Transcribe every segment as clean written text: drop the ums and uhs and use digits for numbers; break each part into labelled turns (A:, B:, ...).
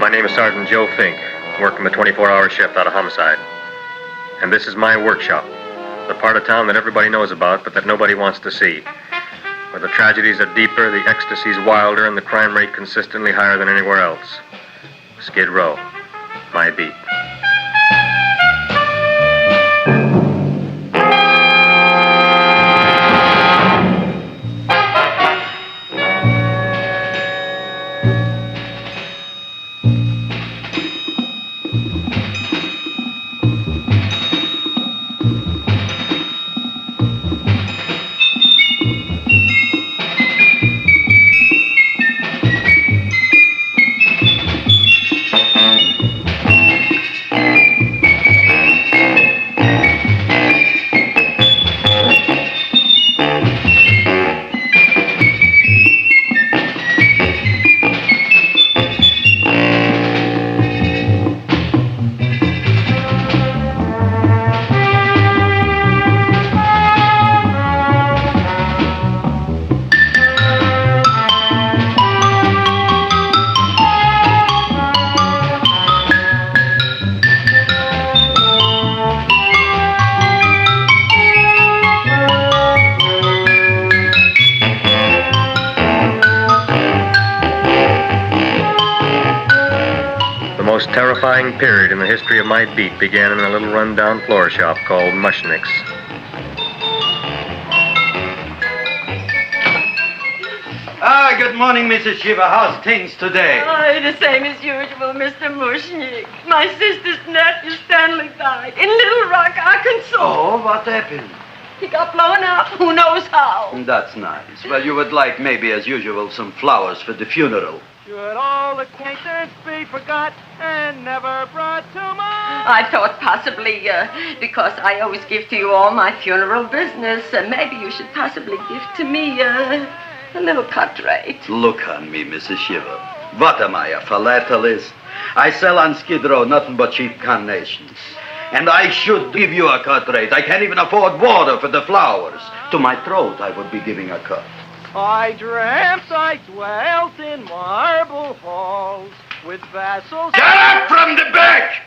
A: My name is Sergeant Joe Fink, working the 24-hour shift out of homicide. And this is my workshop, the part of town that everybody knows about, but that nobody wants to see. Where the tragedies are deeper, the ecstasy's wilder, and the crime rate consistently higher than anywhere else. Skid Row, my beat. The most terrifying period in the history of my beat began in a little run-down floor shop called Mushnik's.
B: Good morning, Mrs. Shiva. How's things today?
C: Oh, the same as usual, Mr. Mushnik. My sister's nephew, Stanley, died in Little Rock, Arkansas.
B: Oh, what happened?
C: He got blown up. Who knows how?
B: That's nice. Well, you would like, maybe as usual, some flowers for the funeral.
D: Should all acquaintance be forgot and never brought to mind?
C: I thought possibly, because I always give to you all my funeral business, maybe you should possibly give to me a little cut rate.
B: Look on me, Mrs. Shiva. What am I, a philatelist? I sell on Skid Row nothing but cheap carnations. And I should give you a cut rate. I can't even afford water for the flowers. To my throat, I would be giving a cut.
D: I dreamt I dwelt in marble halls with vassals.
B: Get up from the back!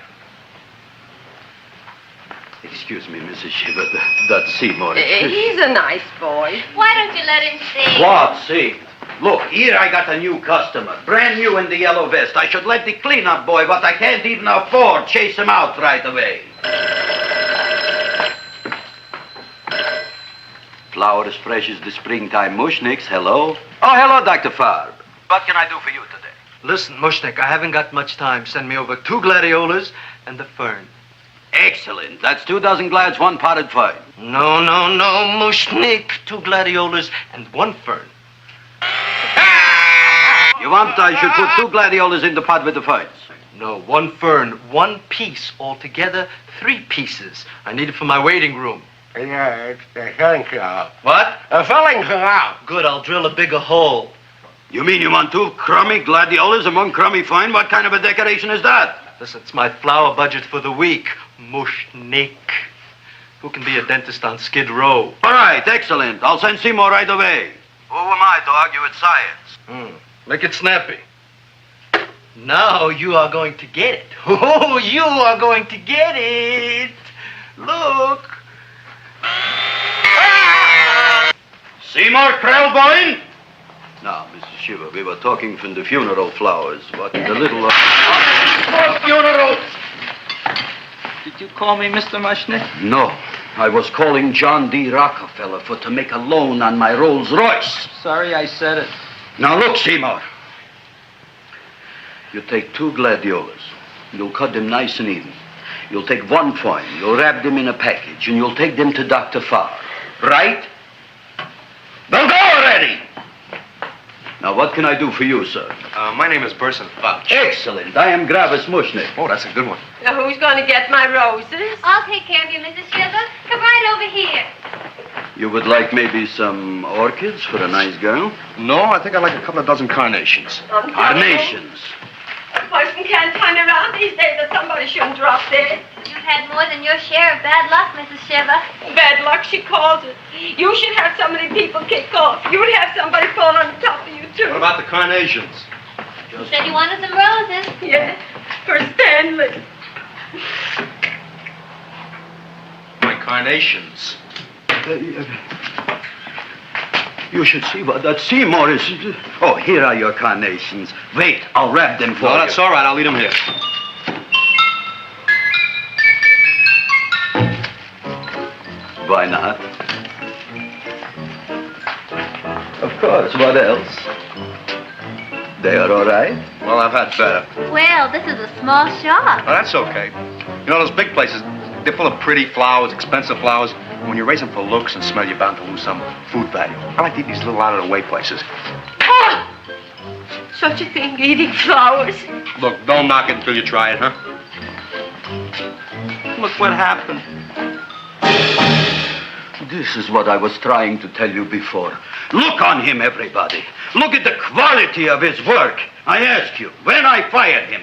B: Excuse me, Mrs. Shiva, that's Seymour.
C: He's a nice boy.
E: Why don't you let him sing?
B: What, sing? Look, here I got a new customer, brand new in the yellow vest. I should let the cleanup boy, but I can't even afford chase him out right away. Flower as fresh as the springtime Mushniks. Hello? Oh, hello, Dr. Farb. What can I do for you today?
F: Listen, Mushnik, I haven't got much time. Send me over 2 gladiolas and the fern.
B: Excellent. That's 2 dozen glads, 1 potted fern.
F: No, Mushnik. 2 gladiolas and 1 fern.
B: You want I should put 2 gladiolas in the pot with the ferns?
F: No, 1 fern, 1 piece. Altogether, 3 pieces. I need it for my waiting room.
G: Yeah, it's the filling canal.
F: What?
G: A filling canal.
F: Good, I'll drill a bigger hole.
B: You mean you want 2 crummy gladiolas and 1 crummy fern? What kind of a decoration is that?
F: Listen, it's my flower budget for the week. Mushnik. Who can be a dentist on Skid Row?
B: All right, excellent. I'll send Seymour right away. Who am I to argue with science?
F: Make it snappy. Now you are going to get it. Oh, you are going to get it. Look.
B: Seymour Krelborn? Now, Mrs. Shiva, we were talking from the funeral flowers. What the little...
D: Funeral! Did you call me Mr. Mushnik?
B: No, I was calling John D. Rockefeller for to make a loan on my Rolls Royce.
D: Sorry I said it.
B: Now look, Seymour. You take 2 gladiolas. You'll cut them nice and even. You'll take 1 fern. You'll wrap them in a package, and you'll take them to Dr. Farr. Right? Now go already! Now, what can I do for you, sir?
A: My name is Burson Fouch.
B: Excellent. I am Gravis Mushnik.
A: Oh, that's a good one.
C: Now, who's going to get my roses?
E: I'll take care of you, Mrs. Shiva. Come right over here.
B: You would like maybe some orchids for a nice girl?
A: No, I think I'd like a couple of dozen carnations.
B: Carnations.
C: A person can't turn around these days that somebody shouldn't drop dead.
E: You've had more than your share of bad luck, Mrs. Shiva.
C: Bad luck, she calls it. You should have so many people kick off. You would have somebody fall on top of you, too.
A: What about the carnations?
E: You said you wanted some roses.
C: Yes, for Stanley.
H: My carnations.
B: You should see what that Seymour is. Oh, here are your carnations. Wait, I'll wrap them for
H: No,
B: you.
H: that's all right. I'll leave them here.
B: Why not? Of course, what else? They are all right?
H: Well, I've had better.
E: Well, this is a small shop.
H: Oh, that's okay. You know, those big places, they're full of pretty flowers, expensive flowers. When you raise them for looks and smell, you're bound to lose some food value. I like to eat these little out-of-the-way places.
C: Oh! Such a thing, eating flowers.
H: Look, don't knock it until you try it, huh? Look what happened.
B: This is what I was trying to tell you before. Look on him, everybody. Look at the quality of his work. I ask you, when I fired him,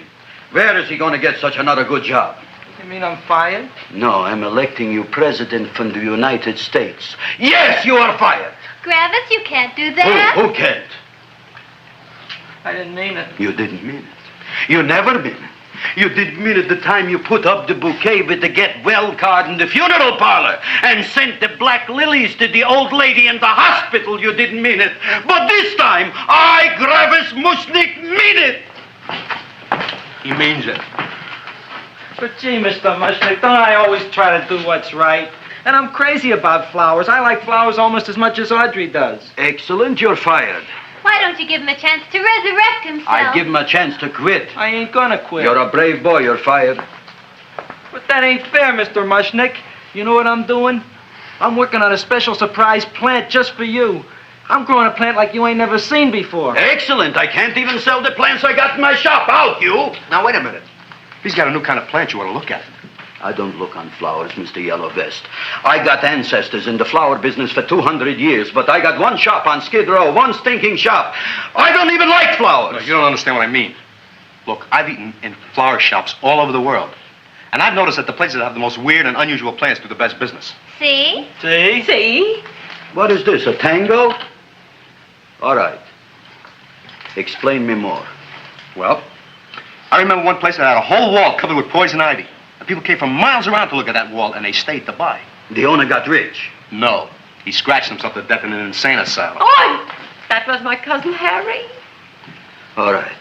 B: where is he going to get such another good job?
D: You mean I'm fired?
B: No, I'm electing you president from the United States. Yes, you are fired.
E: Gravis, you can't do that.
B: Who can't?
D: I didn't mean it.
B: You didn't mean it. You never mean it. You didn't mean it the time you put up the bouquet with the get well card in the funeral parlor and sent the black lilies to the old lady in the hospital. You didn't mean it. But this time, I, Gravis Mushnik, mean it.
H: He means it.
D: But gee, Mr. Mushnik, don't I always try to do what's right? And I'm crazy about flowers. I like flowers almost as much as Audrey does.
B: Excellent, you're fired.
E: Why don't you give him a chance to resurrect himself?
B: I give him a chance to quit.
D: I ain't gonna quit.
B: You're a brave boy, you're fired.
D: But that ain't fair, Mr. Mushnik. You know what I'm doing? I'm working on a special surprise plant just for you. I'm growing a plant like you ain't never seen before.
B: Excellent, I can't even sell the plants I got in my shop. Out, you!
H: Now, wait a minute. He's got a new kind of plant you ought to look at.
B: I don't look on flowers, Mr. Yellow Vest. I got ancestors in the flower business for 200 years, but I got one shop on Skid Row, one stinking shop. I don't even like flowers.
H: No, you don't understand what I mean. Look, I've eaten in flower shops all over the world. And I've noticed that the places that have the most weird and unusual plants do the best business.
E: See?
D: See?
C: See?
B: What is this, a tango? All right. Explain me more.
H: Well, I remember one place that had a whole wall covered with poison ivy. And people came from miles around to look at that wall, and they stayed to buy.
B: The owner got rich.
H: No. He scratched himself to death in an insane asylum.
C: Oh, that was my cousin Harry.
B: All right.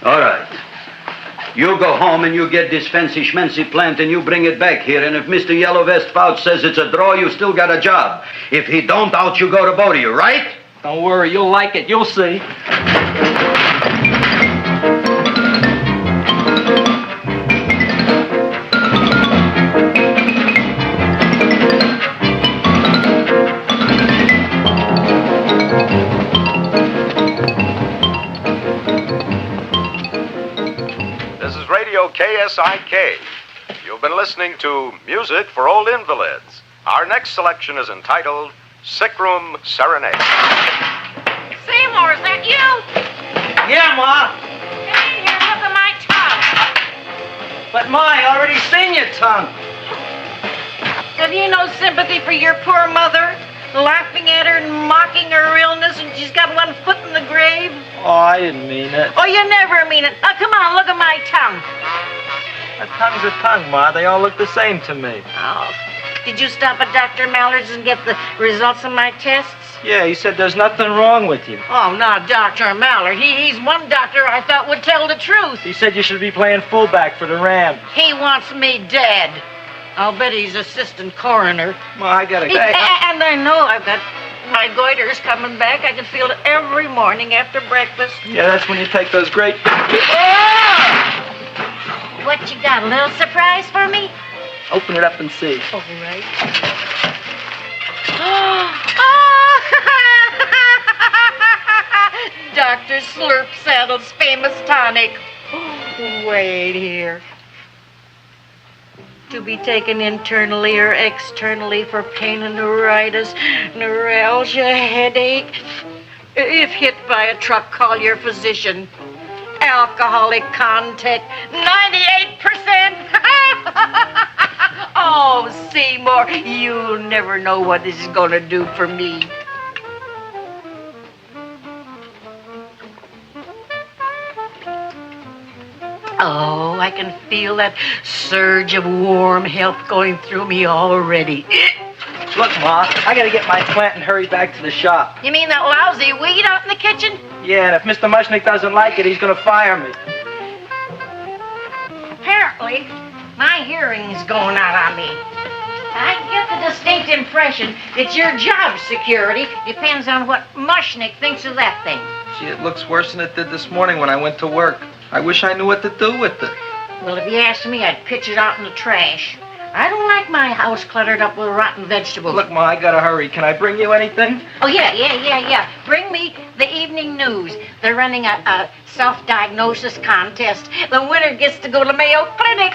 B: All right. You go home and you get this fancy schmancy plant and you bring it back here. And if Mr. Yellow Vest Fouch says it's a draw, you still got a job. If he don't, out you go to both of you, right?
D: Don't worry, you'll like it. You'll see.
I: This is Radio KSIK. You've been listening to Music for Old Invalids. Our next selection is entitled Sick Room Serenade.
J: Seymour, is that you?
D: Yeah, Ma.
J: Come in here, look at my tongue.
D: But Ma, I already seen your tongue.
J: Have you no sympathy for your poor mother? Laughing at her and mocking her illness, and she's got one foot in the grave?
D: Oh, I didn't mean it.
J: Oh, you never mean it. Oh, come on, look at my tongue.
D: A tongue's a tongue, Ma. They all look the same to me.
J: Oh, did you stop at Dr. Mallard's and get the results of my tests?
D: Yeah, he said there's nothing wrong with you.
J: Oh, not Dr. Mallard. He's one doctor I thought would tell the truth.
D: He said you should be playing fullback for the Rams.
J: He wants me dead. I'll bet he's assistant coroner.
D: Ma, I gotta go.
J: And I know I've got my goiters coming back. I can feel it every morning after breakfast.
D: Yeah, that's when you take those great...
E: What you got, a little surprise for me?
D: Open it up and see.
J: All right. Dr. Slurp Saddle's famous tonic. Wait here. To be taken internally or externally for pain and neuritis, neuralgia, headache. If hit by a truck, call your physician. Alcoholic content, 98%. Oh, Seymour, you'll never know what this is going to do for me. Oh, I can feel that surge of warm health going through me already.
D: Look, Ma, I gotta get my plant and hurry back to the shop.
J: You mean that lousy weed out in the kitchen?
D: Yeah, and if Mr. Mushnik doesn't like it, he's gonna fire me.
J: Apparently, my hearing's going out on me. I get the distinct impression that your job security depends on what Mushnik thinks of that thing.
D: Gee, it looks worse than it did this morning when I went to work. I wish I knew what to do with it.
J: Well, if you asked me, I'd pitch it out in the trash. I don't like my house cluttered up with rotten vegetables.
D: Look, Ma, I gotta hurry. Can I bring you anything?
J: Oh, yeah. Bring me the evening news. They're running a self-diagnosis contest. The winner gets to go to Mayo Clinic.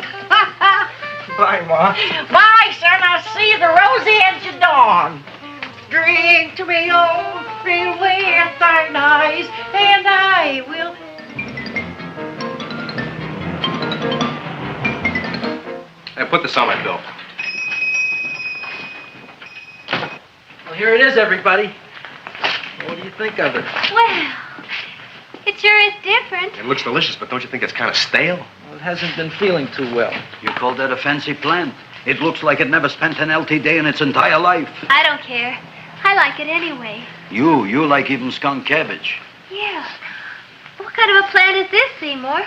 D: Bye, Ma.
J: Bye, son. I'll see you the rosy edge of dawn. Drink to me, oh, real with thine eyes, and I will...
H: Hey, put this on my bill.
D: Well, here it is, everybody. What do you think of it?
E: Well, it sure is different.
H: It looks delicious, but don't you think it's kind of stale?
D: Well, it hasn't been feeling too well.
B: You call that a fancy plant? It looks like it never spent an LT day in its entire life.
E: I don't care. I like it anyway.
B: You like even skunk cabbage.
E: Yeah. What kind of a plant is this, Seymour?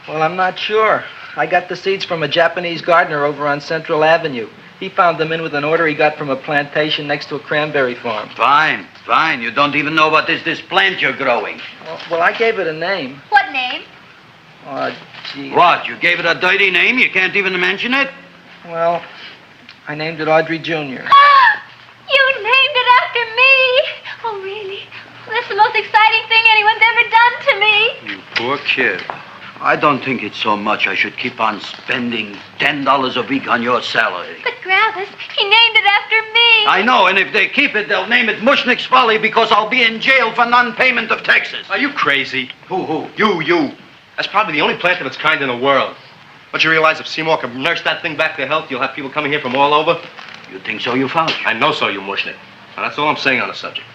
D: Well, I'm not sure. I got the seeds from a Japanese gardener over on Central Avenue. He found them in with an order he got from a plantation next to a cranberry farm.
B: Fine. You don't even know what is this plant you're growing.
D: Well, I gave it a name.
E: What name?
D: Oh, gee.
B: What, you gave it a dirty name? You can't even mention it?
D: Well, I named it Audrey Jr.
E: You named it after me. Oh, really? Well, that's the most exciting thing anyone's ever done to me.
H: You poor kid.
B: I don't think it's so much I should keep on spending $10 a week on your salary.
E: But, Gravis, he named it after me.
B: I know, and if they keep it, they'll name it Mushnik's Folly because I'll be in jail for non-payment of taxes.
H: Are you crazy?
B: Who?
H: You. That's probably the only plant of its kind in the world. Don't you realize if Seymour can nurse that thing back to health, you'll have people coming here from all over?
B: You think so, you found?
H: I know so, you Mushnik. Now, that's all I'm saying on the subject.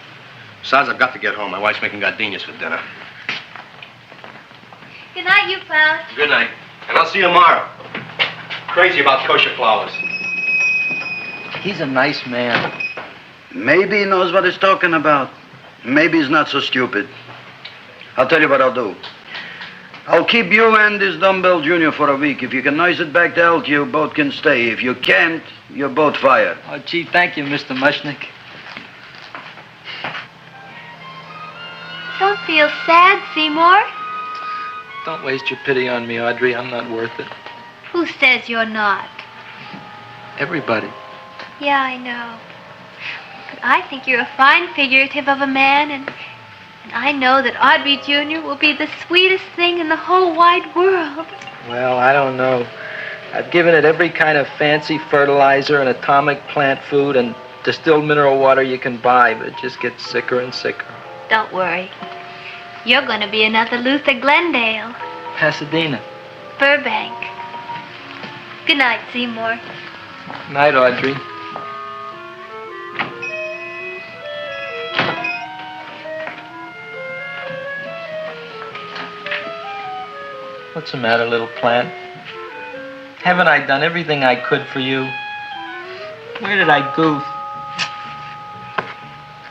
H: Besides, I've got to get home. My wife's making gardenias for dinner.
E: Good night, you found.
H: Good night. And I'll see you tomorrow. Crazy about kosher flowers.
D: He's a nice man.
B: Maybe he knows what he's talking about. Maybe he's not so stupid. I'll tell you what I'll do. I'll keep you and this dumbbell junior for a week. If you can nurse it back to health, you both can stay. If you can't, you're both fired.
D: Oh, gee, thank you, Mr. Mushnik.
E: Don't feel sad, Seymour.
D: Don't waste your pity on me, Audrey. I'm not worth it.
E: Who says you're not?
D: Everybody.
E: Yeah, I know. But I think you're a fine figurative of a man, and I know that Audrey Jr. will be the sweetest thing in the whole wide world.
D: Well, I don't know. I've given it every kind of fancy fertilizer and atomic plant food and distilled mineral water you can buy, but it just gets sicker and sicker.
E: Don't worry. You're going to be another Luther Glendale.
D: Pasadena.
E: Burbank. Good night, Seymour.
D: Night, Audrey. What's the matter, little plant? Haven't I done everything I could for you? Where did I goof?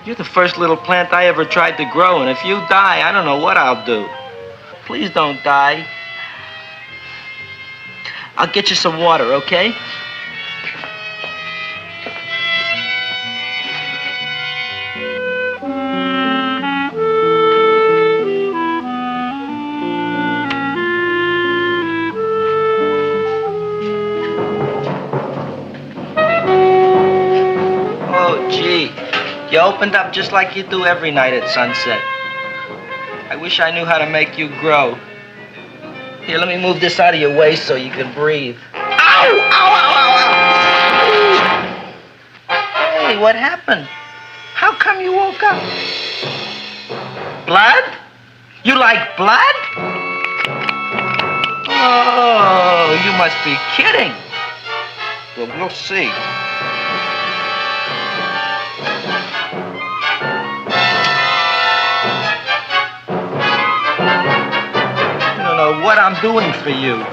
D: You're the first little plant I ever tried to grow, and if you die, I don't know what I'll do. Please don't die. I'll get you some water, okay? Oh, gee. You opened up just like you do every night at sunset. I wish I knew how to make you grow. Here, let me move this out of your way so you can breathe. Ow! Ow, ow, ow, ow! Hey, what happened? How come you woke up? Blood? You like blood? Oh, you must be kidding. Well, we'll see. don't know what I'm doing for you.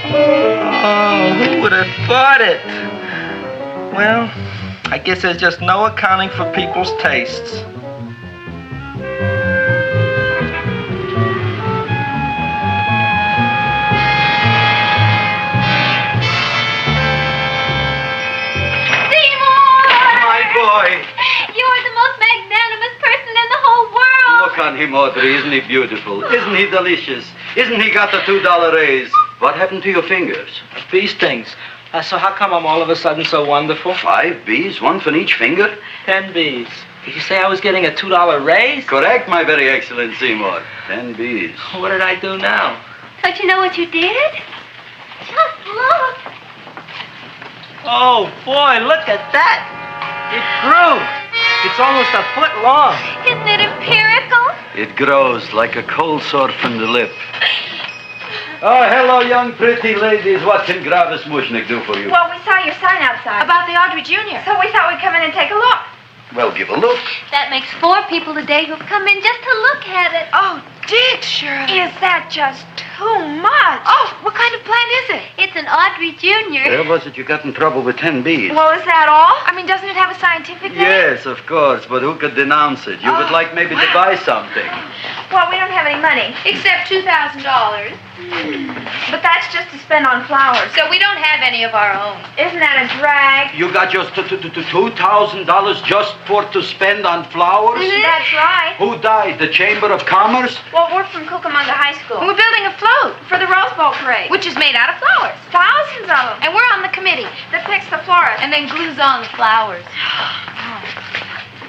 D: Oh, who would have thought it? Well, I guess there's just no accounting for people's tastes.
B: Boy.
E: You're the most magnanimous person in the whole world.
B: Look on him, Audrey. Isn't he beautiful? Isn't he delicious? Isn't he got the $2 raise? What happened to your fingers?
D: Bee stings. So how come I'm all of a sudden so wonderful?
B: 5 bees, one for each finger?
D: 10 bees. Did you say I was getting a $2 raise?
B: Correct, my very excellent Seymour. 10 bees.
D: What did I do now?
E: Don't you know what you did? Just look.
D: Oh, boy, look at that. It grew. It's almost a foot long.
E: Isn't it empirical?
B: It grows like a cold sore from the lip. Oh, hello, young pretty ladies. What can Gravis Mushnik do for you?
K: Well, we saw your sign outside. About the Audrey Jr. So we thought we'd come in and take a look.
B: Well, give a look.
E: That makes 4 people today who've come in just to look at it.
K: Oh, Dick, Shirley. Is that just too much? Oh, what kind of plant is it?
E: It's an Audrey Jr.
B: Where was it you got in trouble with 10 bees?
K: Well, is that all? I mean, doesn't it have a scientific name?
B: Yes, of course, but who could denounce it? You would like maybe to buy something.
K: Well, we don't have any money. Except $2,000. But that's just to spend on flowers. So we don't have any of our own. Isn't that a drag?
B: You got just $2,000 just to spend on flowers?
K: That's right.
B: Who died? The Chamber of Commerce?
K: Well, we're from Cucamonga High School. And we're building a float for the Rose Bowl parade. Which is made out of flowers. Thousands of them. And we're on the committee that picks the florist. And then glues on the flowers.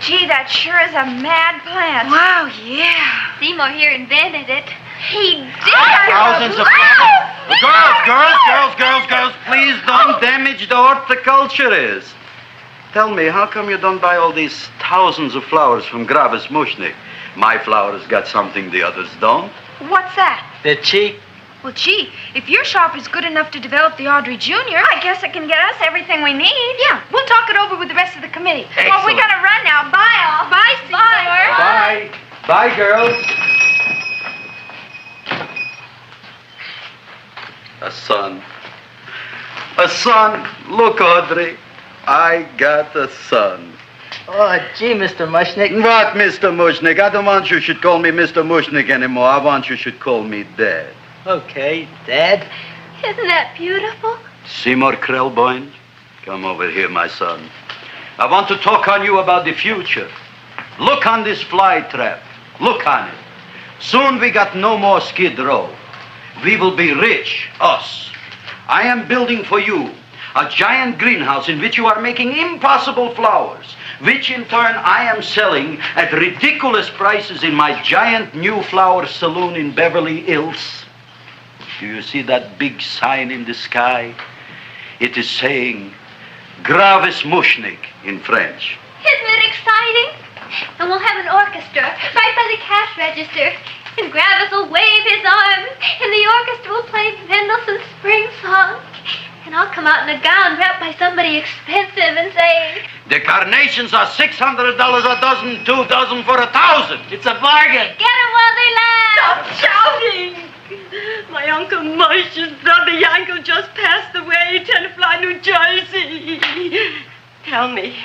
K: Gee, that sure is a mad plant. Wow, yeah.
E: Seymour here invented it.
K: He did.
B: Thousands of girls, please don't damage the horticulturist. Tell me, how come you don't buy all these thousands of flowers from Gravis Mushnik? My flowers got something the others don't.
K: What's that?
D: They're cheap.
K: Well, gee, if your shop is good enough to develop the Audrey Jr., I guess it can get us everything we need. Yeah, we'll talk it over with the rest of the committee.
B: Excellent.
K: Well, we gotta run now. Bye, all. Bye, Seymour.
B: Bye. Bye, girls. A son. A son. Look, Audrey. I got a son.
D: Oh, gee, Mr. Mushnik.
B: What, Mr. Mushnik? I don't want you should call me Mr. Mushnik anymore. I want you should call me Dad.
D: Okay, Dad.
E: Isn't that beautiful?
B: Seymour Krelborn, come over here, my son. I want to talk on you about the future. Look on this fly trap. Look on it. Soon we got no more Skid Row. We will be rich, us. I am building for you a giant greenhouse in which you are making impossible flowers, which in turn I am selling at ridiculous prices in my giant new flower saloon in Beverly Hills. Do you see that big sign in the sky? It is saying Gravis Mushnik in French.
E: Isn't it exciting? And we'll have an orchestra right by the cash register. And Gravis will wave his arms, and the orchestra will play Mendelssohn's Spring Song. And I'll come out in a gown wrapped by somebody expensive and say,
B: The carnations are $600 a dozen, 2 dozen for 1,000.
D: It's a bargain.
E: get 'em while they last.
C: Stop shouting! My Uncle Mush's brother Yanko just passed away, Tenafly, New Jersey. Tell me,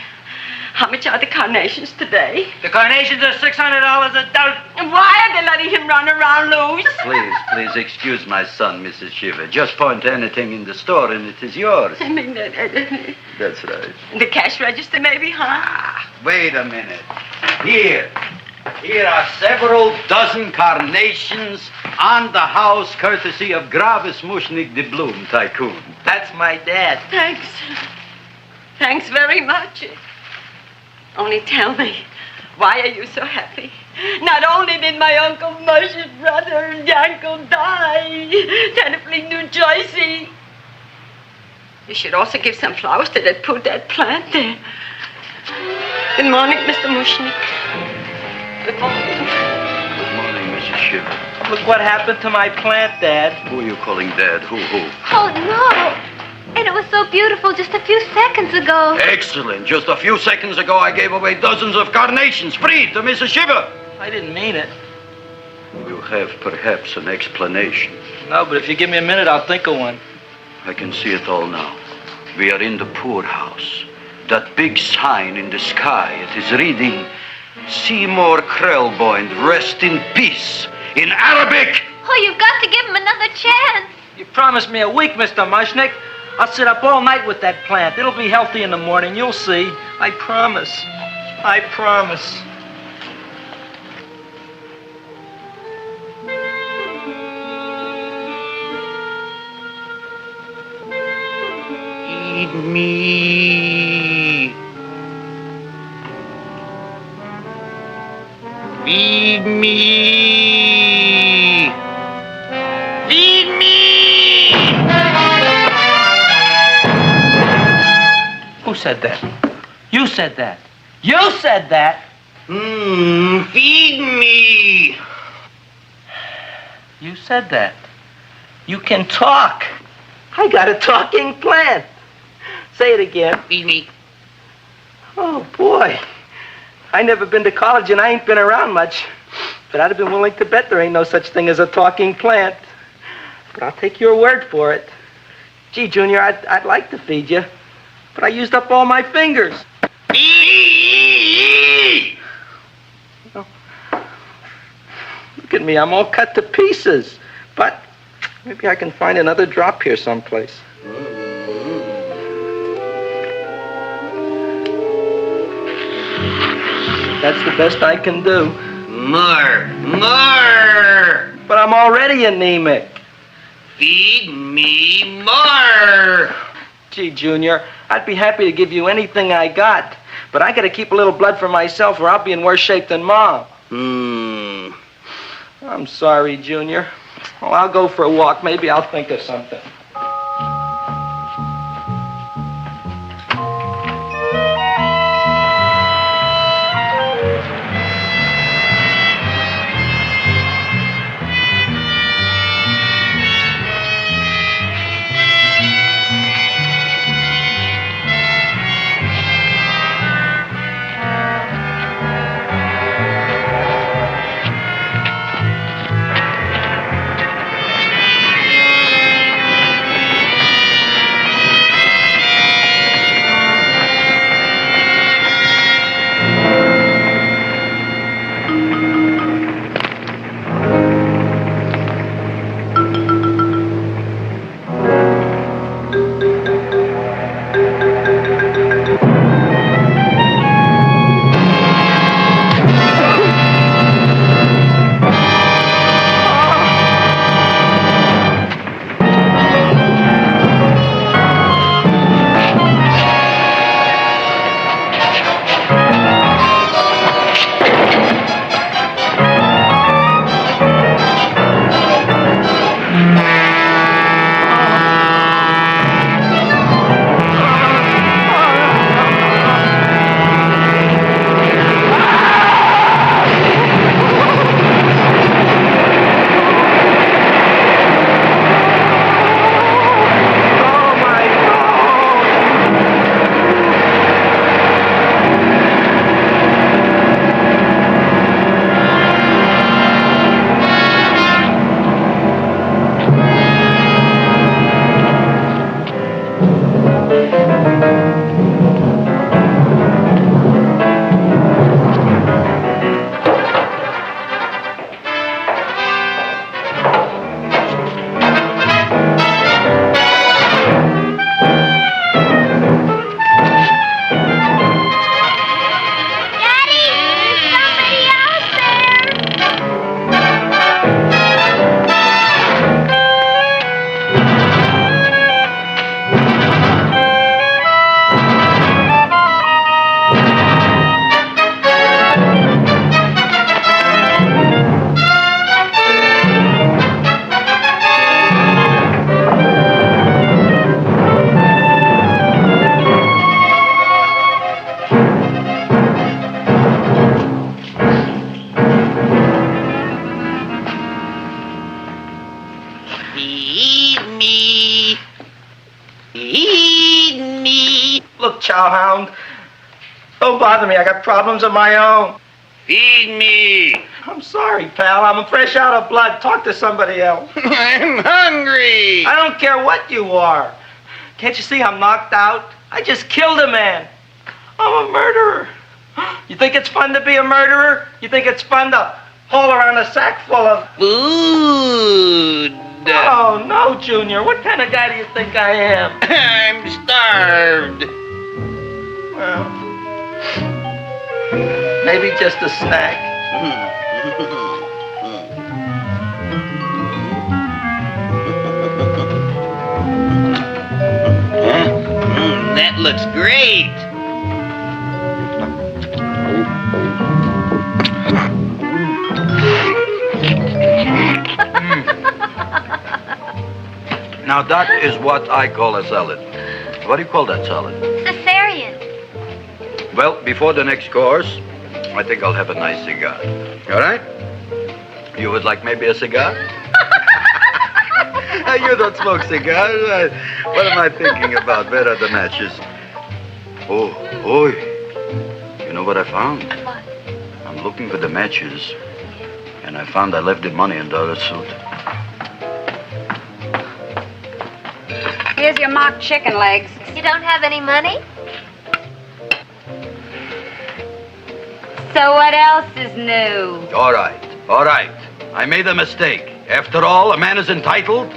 C: how much are the carnations today?
D: The carnations are $600 a dozen.
C: And why are they letting him run around loose?
B: Please excuse my son, Mrs. Shiver. Just point to anything in the store and it is yours.
C: I mean,
B: That's right.
C: the cash register maybe, huh?
B: Wait a minute. Here are several dozen carnations on the house courtesy of Gravis Mushnik, the Bloom Tycoon.
D: That's my dad.
C: Thanks. Thanks very much. Only tell me, why are you so happy? Not only did my Uncle Mush's brother Yanko die, Tenafly, New Jersey, you should also give some flowers to that poor dead plant there. Good morning, Mr. Mushnik. Good morning.
B: Good morning, Mrs. Shiver.
D: Look what happened to my plant, Dad.
B: Who are you calling Dad? Who?
E: Oh, no. And it was so beautiful just a few seconds ago.
B: Excellent. Just a few seconds ago, I gave away dozens of carnations free to Mrs. Shiver.
D: I didn't mean it.
B: You have perhaps an explanation.
D: No, but if you give me a minute, I'll think of one.
B: I can see it all now. We are in the poorhouse. That big sign in the sky, it is reading, Seymour Krelborn, rest in peace, in Arabic.
E: Oh, you've got to give him another chance.
D: You promised me a week, Mr. Mushnik. I'll sit up all night with that plant. It'll be healthy in the morning. You'll see. I promise. I promise.
F: Feed me. Feed me. Feed me.
D: Who said that? You said that. You said that.
F: Feed me.
D: You said that. You can talk. I got a talking plant. Say it again.
F: Feed me.
D: Oh, boy. I never been to college and I ain't been around much. But I'd have been willing to bet there ain't no such thing as a talking plant. But I'll take your word for it. Gee, Junior, I'd like to feed you. But I used up all my fingers. Oh. Look at me, I'm all cut to pieces. But maybe I can find another drop here someplace. That's the best I can do.
F: More.
D: But I'm already anemic.
F: Feed me more.
D: Gee, Junior, I'd be happy to give you anything I got. But I gotta keep a little blood for myself or I'll be in worse shape than Mom. I'm sorry, Junior. Well, I'll go for a walk. Maybe I'll think of something. cowhound. Don't bother me. I got problems of my own.
B: Feed me.
D: I'm sorry, pal. I'm fresh out of blood. Talk to somebody else.
B: I'm hungry.
D: I don't care what you are. Can't you see I'm knocked out? I just killed a man. I'm a murderer. You think it's fun to be a murderer? You think it's fun to haul around a sack full of
B: Food.
D: Oh, no, Junior. What kind of guy do you think I am?
B: I'm starved.
D: Well, maybe just a snack.
B: That looks great. Now that is what I call a salad. What do you call that salad?
E: Cesarean.
B: Well, before the next course, I think I'll have a nice cigar. All right? You would like maybe a cigar? You don't smoke cigars. What am I thinking about? Where are the matches? Oh, you know what I found?
E: What?
B: I'm looking for the matches, and I found I left the money in the other suit.
K: Here's your mock chicken legs.
E: You don't have any money?
K: So what else is new?
B: All right. I made a mistake. After all, a man is entitled.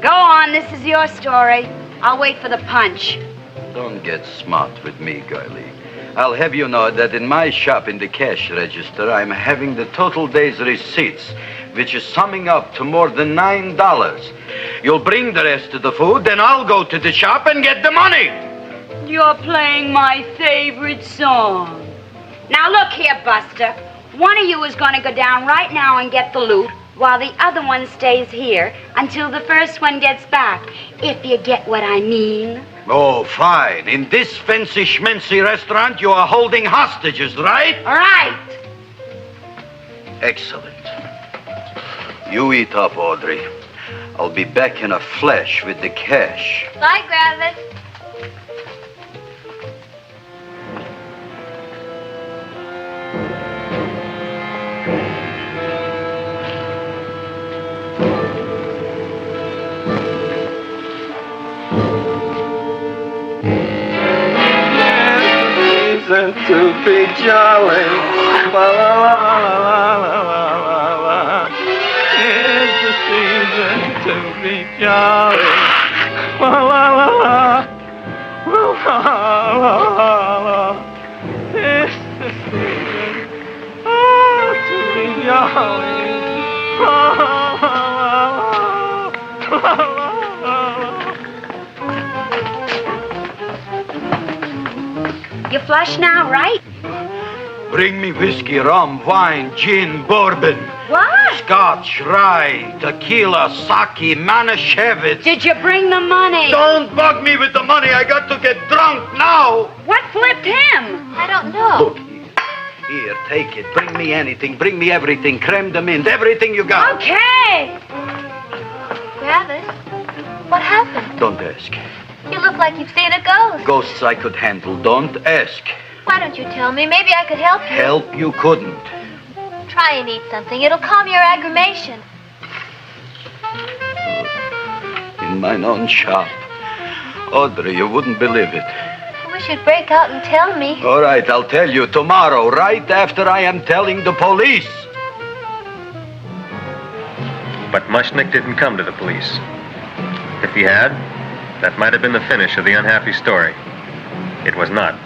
K: Go on, this is your story. I'll wait for the punch.
B: Don't get smart with me, girlie. I'll have you know that in my shop in the cash register, I'm having the total day's receipts, which is summing up to more than $9. You'll bring the rest of the food, then I'll go to the shop and get the money.
J: You're playing my favorite song.
K: Now look here, Buster. One of you is going to go down right now and get the loot, while the other one stays here until the first one gets back, if you get what I mean.
B: Oh, fine. In this fancy schmancy restaurant, you are holding hostages, right?
K: All right.
B: Excellent. You eat up, Audrey. I'll be back in a flash with the cash.
E: Bye, Gravis.
D: To be jolly, la la la la la la la la. It's the season to be jolly, la la la la, la la la la. It's the season, to be jolly, la la la la la.
K: You flush now, right?
B: Bring me whiskey, rum, wine, gin, bourbon.
K: What?
B: Scotch, rye, tequila, sake, Manischewitz.
K: Did you bring the money?
B: Don't bug me with the money. I got to get drunk now.
K: What flipped him?
E: I don't know.
B: Look, here, take it. Bring me anything. Bring me everything. Creme de mint. Everything you got.
K: Okay.
E: Gravis, what happened?
B: Don't ask.
E: You look like you've seen a ghost.
B: Ghosts I could handle. Don't ask.
E: Why don't you tell me? Maybe I could help you.
B: Help you couldn't.
E: Try and eat something. It'll calm your aggravation.
B: In mine own shop. Audrey, you wouldn't believe it.
E: I wish you'd break out and tell me.
B: All right, I'll tell you tomorrow, right after I am telling the police.
A: But Mushnik didn't come to the police. If he had, that might have been the finish of the unhappy story. It was not.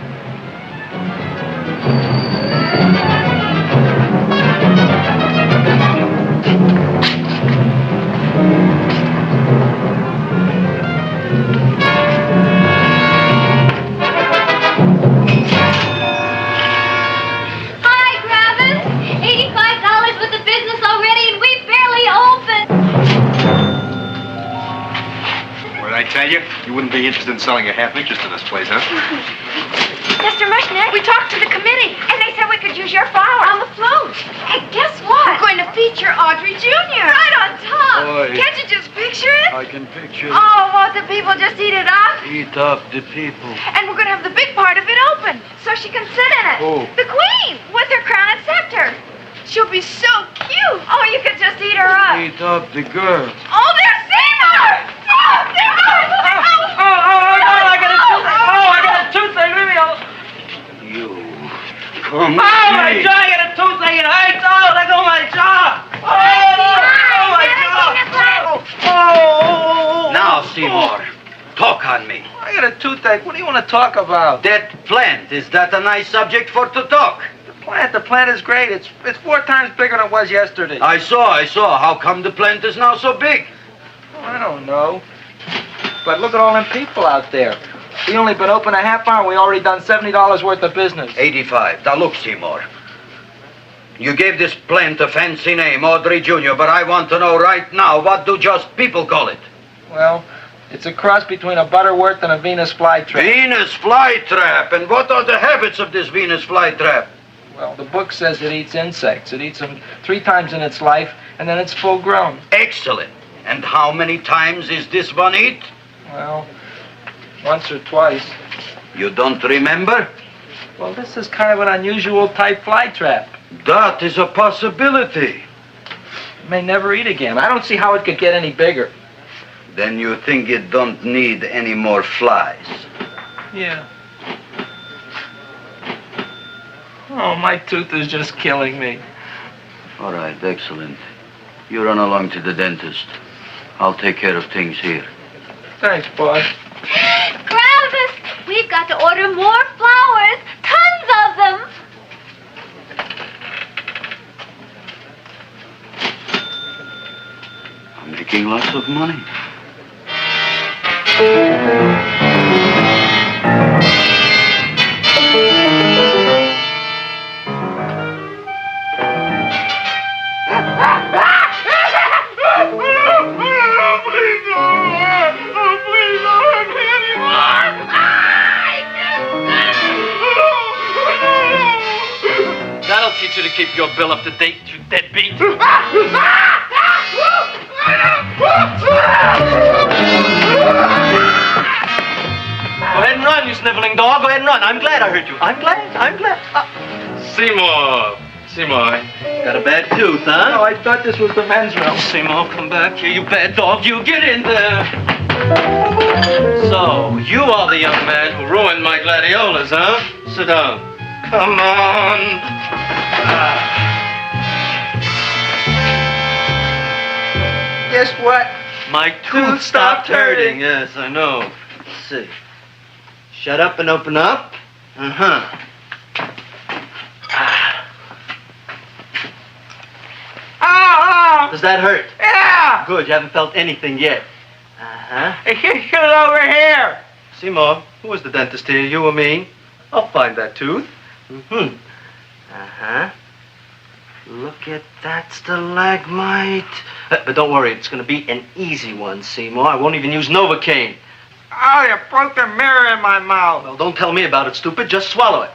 E: Hi, Gravis. $85 with the business already, and we barely opened.
H: What did I tell you? You wouldn't be interested in selling a half interest in this place, huh?
K: Mr. Mushnik, we talked to the committee, and they said we could use your flower on the float. Hey, guess what? We're going to feature Audrey Jr. Right on top.
B: Boy.
K: Can't you just picture it?
B: I can picture
K: Oh, won't the people just eat it up?
B: Eat up the people.
K: And we're going to have the big party
L: she can sit in it.
F: Who?
L: The queen, with her crown and scepter. She'll be so cute. Oh, you could just eat her up.
B: Eat up the girl.
L: Oh, there's Seymour! Oh, Seymour!
D: I got a toothache. Leave me alone.
B: You. Come
D: My jaw, I got a toothache. It hurts. Oh, let go of my jaw. Oh.
B: Now, Seymour, talk on me.
D: I got a toothache. What do you want to talk about?
B: That plant, is that a nice subject for to talk?
D: The plant is great. It's 4 times bigger than it was yesterday.
B: I saw. How come the plant is now so big?
D: Oh, I don't know. But look at all them people out there. We only been open a half hour. We already done $70 worth of business.
B: 85. Now look, Seymour. You gave this plant a fancy name, Audrey Jr., but I want to know right now, what do just people call it?
D: Well, it's a cross between a Butterworth and a Venus flytrap.
B: Venus flytrap. And what are the habits of this Venus flytrap?
D: Well, the book says it eats insects. It eats them 3 times in its life, and then it's full grown.
B: Excellent. And how many times is this one eat?
D: Well, once or twice.
B: You don't remember?
D: Well, this is kind of an unusual type flytrap.
B: That is a possibility.
D: It may never eat again. I don't see how it could get any bigger.
B: Then you think it don't need any more flies?
D: Yeah. Oh, my tooth is just killing me.
B: All right, excellent. You run along to the dentist. I'll take care of things here.
D: Thanks, boss.
E: Kravis, we've got to order more flowers. Tons of them.
B: I'm making lots of money.
F: That'll teach you to keep your bill up to date, you deadbeat.
D: Go ahead and run, you sniveling dog. Go ahead and run. I'm glad I heard you. I'm glad.
F: Seymour, got a bad tooth, huh?
D: No, I thought this was the men's room.
F: Seymour, come back here, you bad dog. You get in there. So, you are the young man who ruined my gladiolas, huh? Sit down. Come on.
D: Guess what?
F: My tooth stopped hurting. Yes, I know. Let's see. Shut up and open up. Uh-huh.
D: Oh!
F: Does that hurt?
D: Yeah!
F: Good, you haven't felt anything yet. Uh-huh.
D: Get over here.
F: Seymour, who was the dentist here, you or me? I'll find that tooth. Mm-hmm. Uh-huh. Look at that stalagmite. But don't worry, it's going to be an easy one, Seymour. I won't even use Novocaine.
D: Oh, you broke the mirror in my mouth.
F: Well, don't tell me about it, stupid. Just swallow it.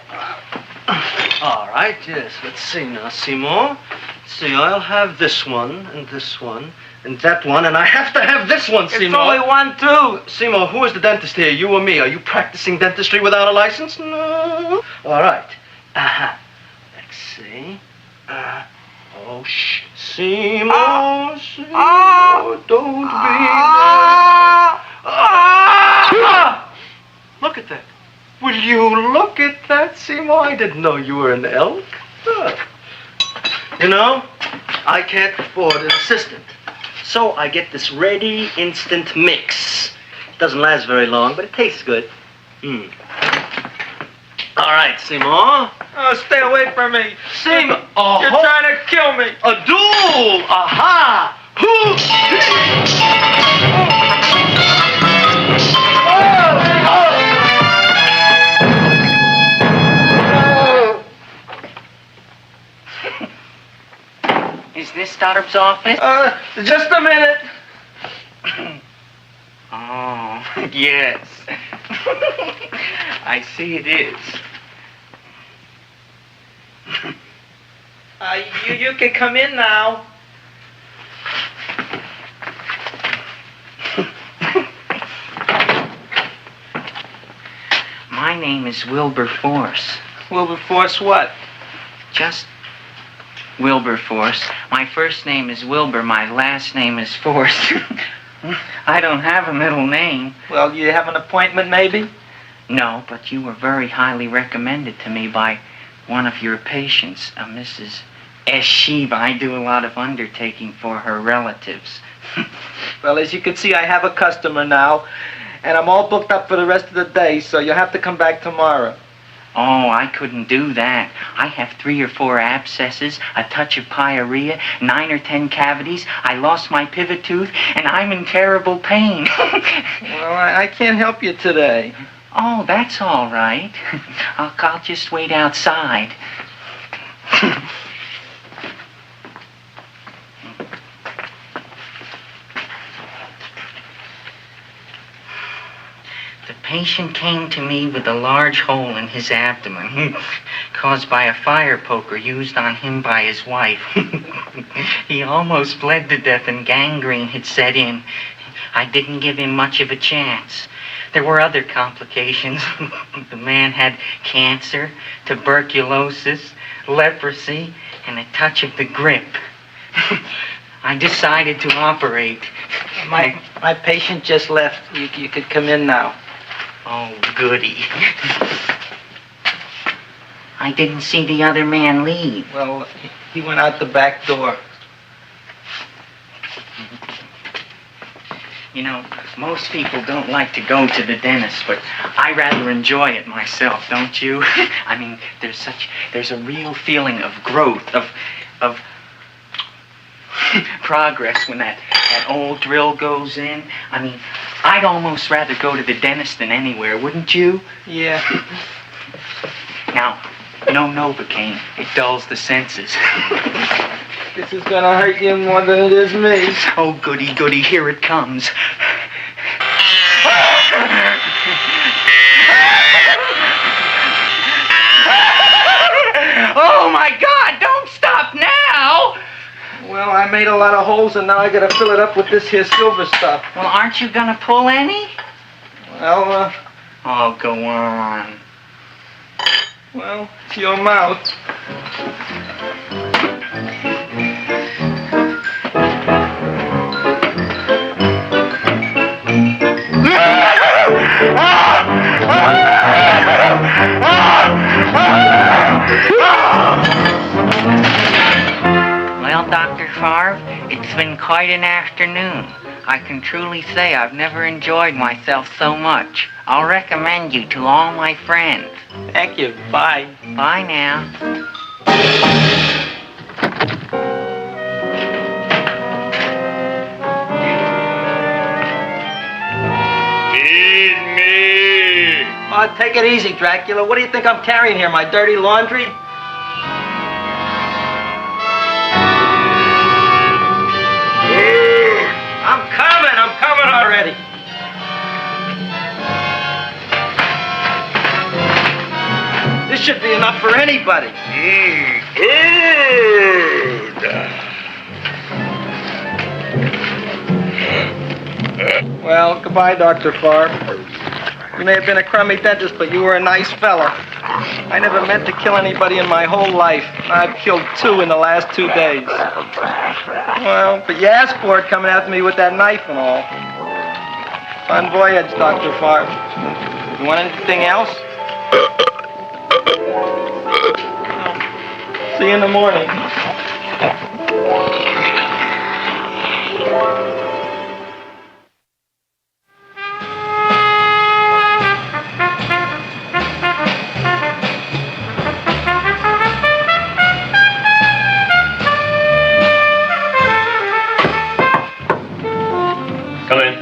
F: All right, yes. Let's see now, Seymour. Let's see, I'll have this one, and that one, and I have to have this one, Seymour.
D: It's only one tooth.
F: Seymour, who is the dentist here, you or me? Are you practicing dentistry without a license? No. All right. Uh-huh. Let's see. Oh, shh. Seymour, Seymour, don't be Look at that. Will you look at that, Seymour? I didn't know you were an elk. You know, I can't afford an assistant. So I get this ready instant mix. It doesn't last very long, but it tastes good. All right, Seymour.
D: Oh, stay away from me.
F: Seymour.
D: You're trying to kill me.
F: A duel. Aha.
J: Is this Stoddard's office?
D: Just a minute.
J: Oh, yes. I see it is.
D: You can come in now.
J: My name is Wilbur Force.
D: Wilberforce what?
M: Just Wilberforce. My first name is Wilbur. My last name is Force. I don't have a middle name.
D: Well, you have an appointment, maybe?
M: No, but you were very highly recommended to me by one of your patients, a Mrs. S. Shiva. I do a lot of undertaking for her relatives.
D: Well, as you can see, I have a customer now, and I'm all booked up for the rest of the day, so you'll have to come back tomorrow.
M: Oh, I couldn't do that. I have 3 or 4 abscesses, a touch of pyorrhea, 9 or 10 cavities. I lost my pivot tooth, and I'm in terrible pain.
D: Well, I can't help you today.
M: Oh, that's all right. I'll just wait outside. The patient came to me with a large hole in his abdomen, caused by a fire poker used on him by his wife. He almost bled to death and gangrene had set in. I didn't give him much of a chance. There were other complications. The man had cancer, tuberculosis, leprosy, and a touch of the grip. I decided to operate.
D: My patient just left. You could come in now.
M: Oh, goody. I didn't see the other man leave.
D: Well, he went out the back door.
M: You know, most people don't like to go to the dentist, but I rather enjoy it myself, don't you? I mean, there's a real feeling of growth, of progress when that old drill goes in. I mean, I'd almost rather go to the dentist than anywhere, wouldn't you?
D: Yeah.
M: Now, no Novocaine. It dulls the senses.
D: This is gonna hurt you more than it is me.
M: Oh, goody, goody, here it comes. Oh, my God, don't stop now!
D: Well, I made a lot of holes, and now I gotta fill it up with this here silver stuff.
M: Well, aren't you gonna pull any?
D: Well,
M: Oh, go on.
D: Well, it's your mouth.
M: Well, Dr. Favre, it's been quite an afternoon. I can truly say I've never enjoyed myself so much. I'll recommend you to all my friends.
D: Thank you. Bye.
M: Bye now.
N: Feed me!
D: Oh, take it easy, Dracula. What do you think I'm carrying here, my dirty laundry? I'm coming already. This should be enough for anybody. Well, goodbye, Dr. Favre. You may have been a crummy dentist, but you were a nice fella. I never meant to kill anybody in my whole life. I've killed 2 in the last 2 days. Well, but you asked for it coming after me with that knife and all. Fun voyage, Dr. Favre. You want anything else? See you in the morning.
A: Come in.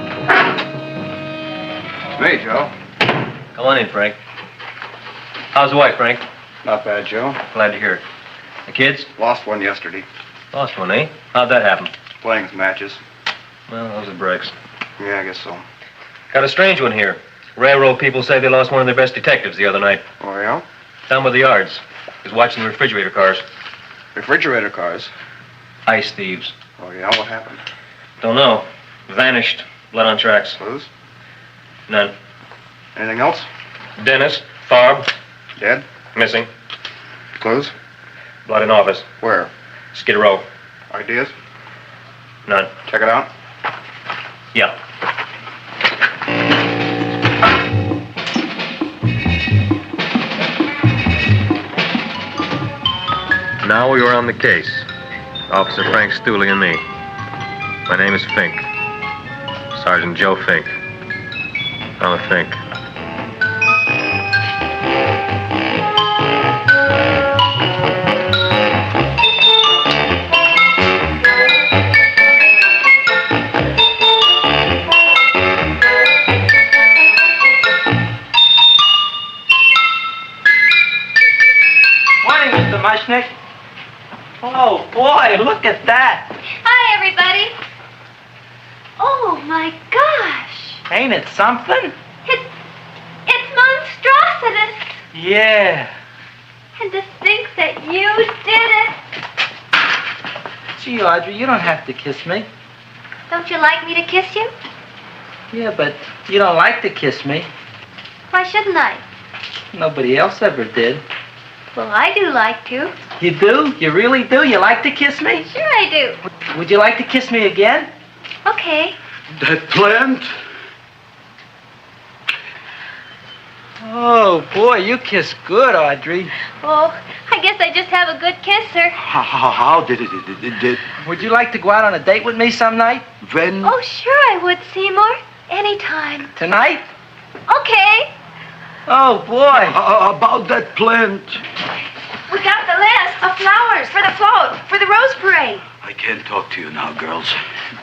H: Hey, Joe.
A: Come on in, Frank. How's the wife, Frank?
H: Not bad, Joe.
A: Glad to hear it. The kids?
H: Lost one yesterday.
A: Lost one, eh? How'd that happen?
H: Playing some matches.
A: Well, those are breaks.
H: Yeah, I guess so.
A: Got a strange one here. Railroad people say they lost one of their best detectives the other night.
H: Oh, yeah?
A: Down by the yards. He was watching the refrigerator cars.
H: Refrigerator cars?
A: Ice thieves.
H: Oh, yeah? What happened?
A: Don't know. Vanished. Blood on tracks.
H: Clues?
A: None.
H: Anything else?
A: Dennis. Farb.
H: Dead?
A: Missing.
H: Clues?
A: Blood in office.
H: Where?
A: Skid Row.
H: Ideas?
A: None.
H: Check it out.
A: Yeah. Now we were on the case. Officer Frank Stooley and me. My name is Fink. Sergeant Joe Fink. I'm a Fink.
D: Morning, Mr. Mushnik. Oh, boy, look at that.
E: Hi, everybody. Oh, my gosh.
D: Ain't it something?
E: It's monstrositous.
D: Yeah.
E: And to think that you did it.
D: Gee, Audrey, you don't have to kiss me.
E: Don't you like me to kiss you?
D: Yeah, but you don't like to kiss me.
E: Why shouldn't I?
D: Nobody else ever did.
E: Well, I do like to.
D: You do? You really do? You like to kiss me?
E: Sure I do.
D: Would you like to kiss me again?
E: Okay.
B: That plant?
D: Oh, boy, you kiss good, Audrey.
E: Oh, I guess I just have a good kisser.
B: How did it?
D: Would you like to go out on a date with me some night?
B: When?
E: Oh, sure I would, Seymour. Anytime.
D: Tonight?
E: Okay.
D: Oh, boy.
B: About that plant.
L: We got the list of flowers for the float, for the rose parade.
B: I can't talk to you now, girls.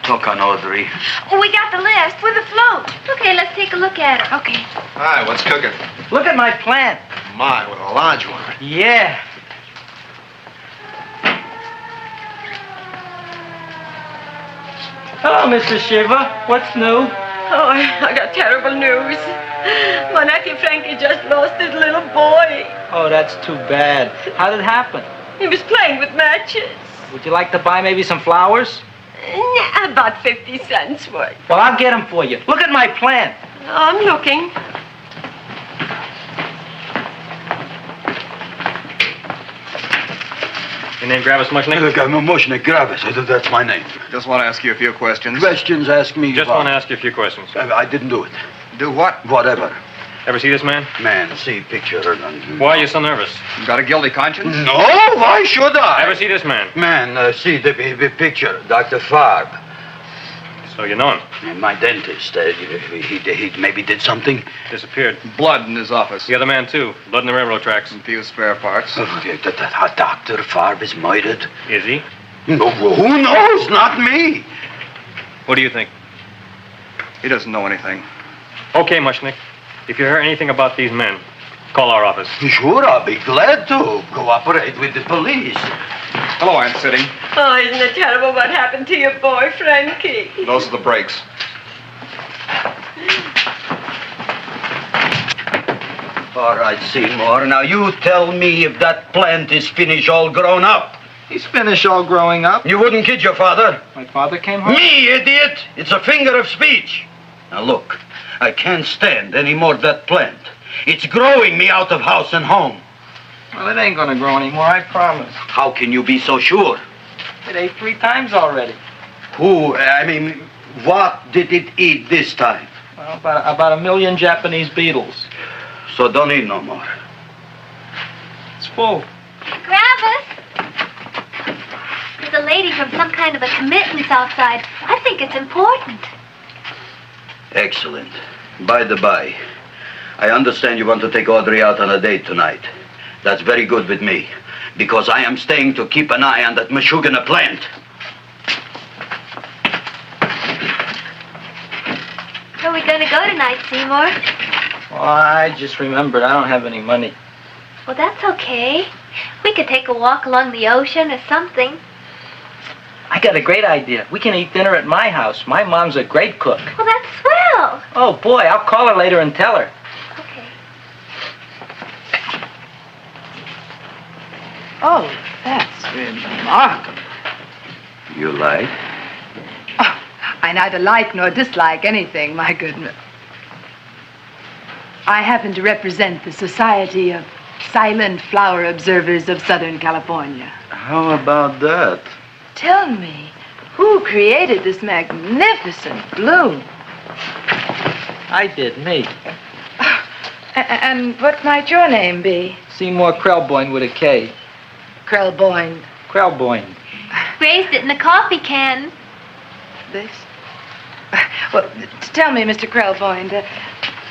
B: Talk on Audrey.
L: We got the list for the float.
E: Okay, let's take a look at it.
L: Okay.
H: Hi, what's cooking?
D: Look at my plant.
H: My, what a large one.
D: Yeah. Hello, Mr. Shiva. What's new?
C: Oh, I got terrible news. My nephew Frankie just lost his little boy.
D: Oh, that's too bad. How did it happen?
C: He was playing with matches.
D: Would you like to buy maybe some flowers?
C: About 50 cents worth.
D: Well, I'll get them for you. Look at my plant.
C: I'm looking.
A: Your name Gravis Mushnik?
B: Mushnik, Gravis. That's my name.
H: Just want to ask you a few questions.
B: Questions, ask me.
A: Just want to ask you a few questions.
B: I didn't do it.
H: Do what?
B: Whatever.
A: Ever see this man?
B: Man, see picture.
A: Why are you so nervous?
H: You got a guilty conscience?
B: No, why should I?
A: Ever see this man?
B: Man, see the picture. Dr. Farb.
A: So you know him?
B: My dentist. He maybe did something.
A: Disappeared.
H: Blood in his office.
A: The other man, too. Blood in the railroad tracks.
H: Some few spare parts.
B: Dr. Farb is murdered.
A: Is he?
B: No, who knows? Not me.
A: What do you think?
H: He doesn't know anything.
A: Okay, Mushnik. If you hear anything about these men, call our office.
B: Sure, I'll be glad to cooperate with the police.
H: Hello, Aunt Sitting.
C: Oh, isn't it terrible what happened to your boy, Frankie?
H: Those are the brakes.
B: All right, Seymour. Now you tell me if that plant is finished all grown up.
D: He's finished all growing up.
B: You wouldn't kid your father.
D: My father came home?
B: Me, idiot! It's a figure of speech. Now look, I can't stand any more of that plant. It's growing me out of house and home.
D: Well, it ain't gonna grow anymore, I promise.
B: How can you be so sure?
D: It ate 3 times already.
B: What did it eat this time?
D: Well, about 1 million Japanese beetles.
B: So don't eat no more.
D: It's full.
E: Gravis! There's a lady from some kind of a committance outside. I think it's important.
B: Excellent. By the by, I understand you want to take Audrey out on a date tonight. That's very good with me, because I am staying to keep an eye on that Meshuggah plant.
E: Where are we going to go tonight, Seymour?
D: Well, I just remembered I don't have any money.
E: Well, that's okay. We could take a walk along the ocean or something.
D: I got a great idea. We can eat dinner at my house. My mom's a great cook.
E: Well, that's swell.
D: Oh, boy, I'll call her later and tell her.
E: Okay.
J: Oh, that's remarkable.
B: You like?
J: Oh, I neither like nor dislike anything, my goodness. I happen to represent the Society of
O: silent flower observers of Southern California.
B: How about that?
O: Tell me, who created this magnificent bloom?
D: I did, me.
O: And what might your name be?
D: Seymour Krelborn with a K.
O: Krelborn.
D: Krelborn.
E: Raised it in a coffee can.
O: This? Well, tell me, Mr. Krelborn,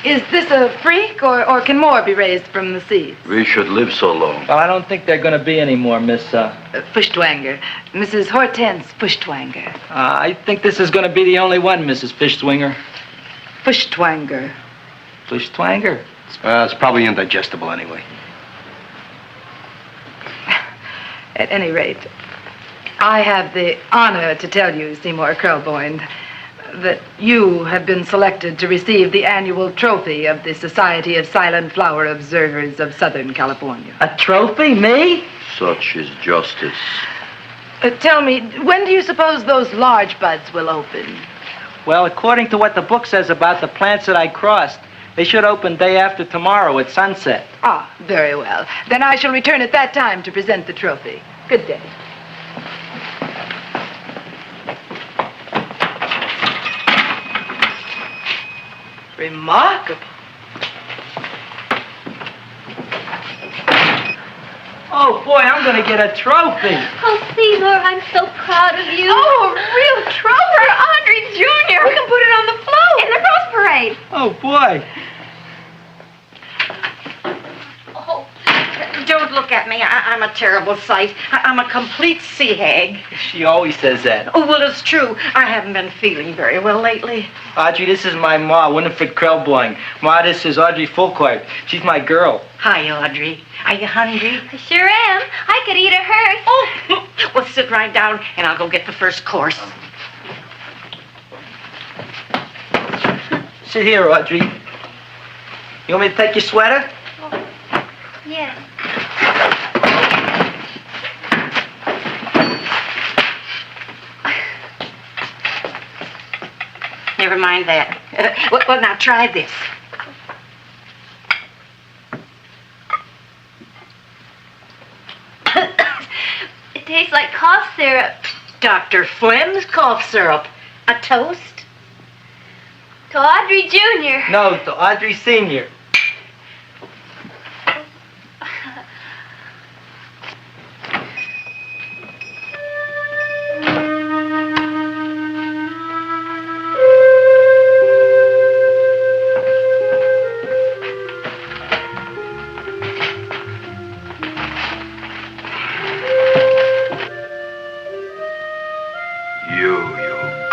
O: is this a freak, or can more be raised from the seeds?
B: We should live so long.
D: Well, I don't think there are going to be any more, Miss,
O: Fuschtwanger. Mrs. Hortense Fuschtwanger.
D: I think this is going to be the only one, Mrs. Fishswinger.
O: Fuschtwanger.
D: Fuschtwanger?
H: It's probably indigestible anyway.
O: At any rate, I have the honor to tell you, Seymour Krelborn, that you have been selected to receive the annual trophy of the Society of Silent Flower Observers of Southern California.
D: A trophy? Me?
B: Such is justice.
O: Tell me, when do you suppose those large buds will open?
D: Well, according to what the book says about the plants that I crossed, they should open day after tomorrow at sunset.
O: Ah, very well. Then I shall return at that time to present the trophy. Good day. Remarkable.
D: Oh, boy, I'm going to get a trophy.
E: Oh, Seymour, I'm so proud of you.
L: Oh, a real trophy for Audrey Jr. We can put it on the float in the Rose Parade.
D: Oh, boy.
J: Don't look at me. I'm a terrible sight. I'm a complete sea hag.
D: She always says that.
J: Oh, well, it's true. I haven't been feeling very well lately.
D: Audrey, this is my ma, Winifred Krelborn. Ma, this is Audrey Fulcourt. She's my girl.
J: Hi, Audrey. Are you hungry?
E: I sure am. I could eat a hearse.
J: Oh, well, sit right down, and I'll go get the first course.
D: Sit here, Audrey. You want me to take your sweater?
E: Yes.
J: Never mind that. Well, now try this.
E: It tastes like cough syrup.
J: Dr. Flynn's cough syrup. A toast?
E: To Audrey Jr.
D: No, to Audrey Sr.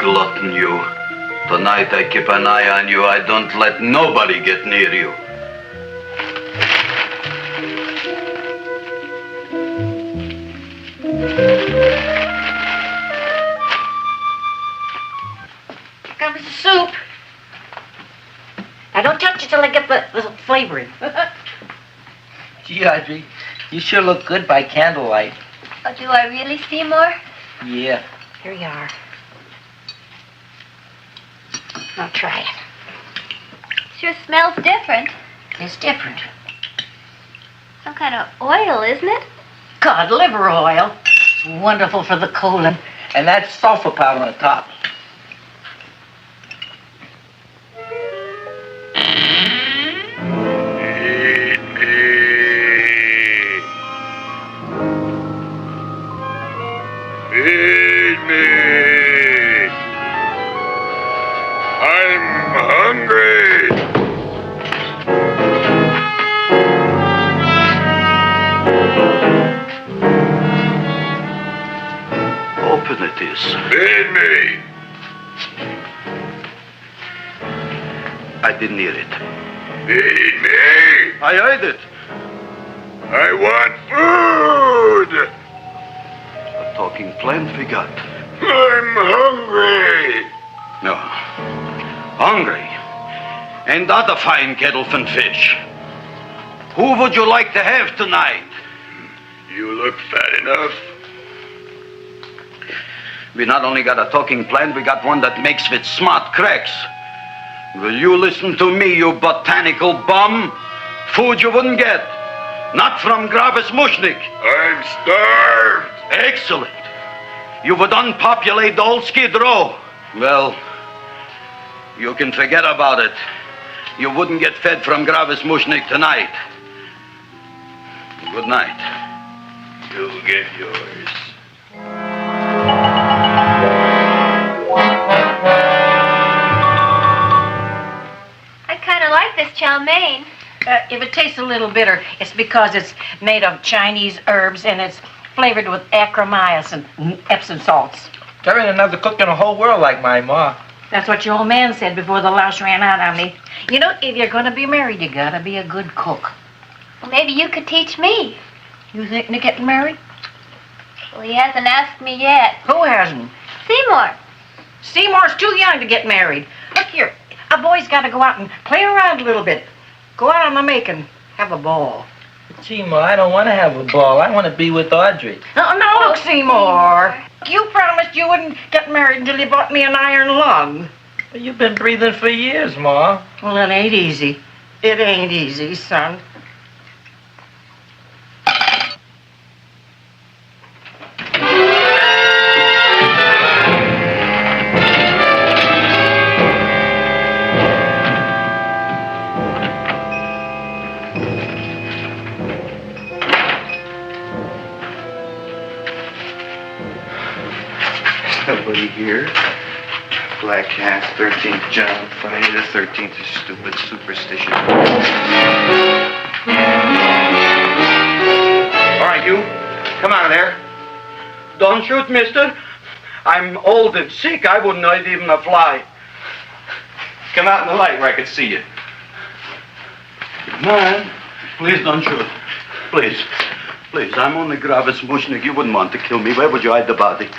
B: Glutton, you. Tonight I keep an eye on you. I don't let nobody get near you.
J: Here comes the soup. Now, don't touch it till I get the flavoring.
D: Gee, Audrey, you sure look good by candlelight.
E: Oh, do I really, Seymour?
D: Yeah.
J: Here you are. Now try it.
E: Sure smells different.
J: It's different.
E: Some kind of oil, isn't it?
J: Cod liver oil. It's wonderful for the colon.
D: And that's sulfur powder on the top.
N: Feed me. Feed me. I'm hungry.
B: Open it is.
N: Feed me.
B: I didn't hear it.
N: Feed me.
B: I heard it.
N: I want food.
B: A talking plant we got.
N: I'm hungry.
B: No. Hungry. And other fine kettlefen fish. Who would you like to have tonight?
N: You look fat enough.
B: We not only got a talking plant, we got one that makes with smart cracks. Will you listen to me, you botanical bum? Food you wouldn't get. Not from Gravis Mushnik.
N: I'm starved.
B: Excellent. You would unpopulate the old Skid Row. Well, you can forget about it. You wouldn't get fed from Gravis Mushnik tonight. Good night.
N: You'll get yours.
E: I kind of like this chow mein.
J: If it tastes a little bitter, it's because it's made of Chinese herbs and it's flavored with acromyas and Epsom salts.
D: There ain't another cook in the whole world like my ma.
J: That's what your old man said before the louse ran out on me. You know, if you're going to be married, you got to be a good cook.
E: Well, maybe you could teach me.
J: You thinking of getting married?
E: Well, he hasn't asked me yet.
J: Who hasn't?
E: Seymour.
J: Seymour's too young to get married. Look here, a boy's got to go out and play around a little bit. Go out on the make and have a ball.
D: Seymour, I don't want to have a ball. I want to be with Audrey.
J: No, look, Seymour. You promised you wouldn't get married until you bought me an iron lung.
D: You've been breathing for years, Ma.
J: Well, it ain't easy. It ain't easy, son.
H: Nobody here. Black cat, 13th John, Friday the 13th is stupid superstition. All right, you. Come out of there.
B: Don't shoot, mister. I'm old and sick. I wouldn't hurt even a fly.
H: Come out in the light where I can see you.
B: Man, please don't shoot. Please. Please, I'm only Gravis Mushnik. You wouldn't want to kill me. Where would you hide the body?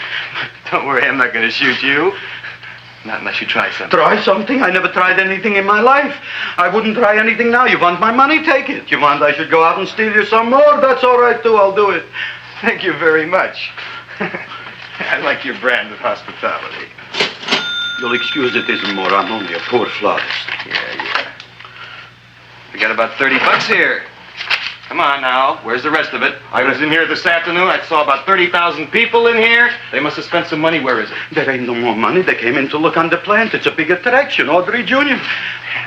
H: Don't worry, I'm not going to shoot you. Not unless you try something.
B: Try something? I never tried anything in my life. I wouldn't try anything now. You want my money? Take it. You want I should go out and steal you some more? That's all right, too. I'll do it.
H: Thank you very much. I like your brand of hospitality.
B: You'll excuse it isn't more. I'm only a poor flautist.
H: Yeah. We got about $30 here. Come on now. Where's the rest of it? I was in here this afternoon. I saw about 30,000 people in here. They must have spent some money. Where is it?
B: There ain't no more money. They came in to look on the plant. It's a big attraction. Audrey Jr.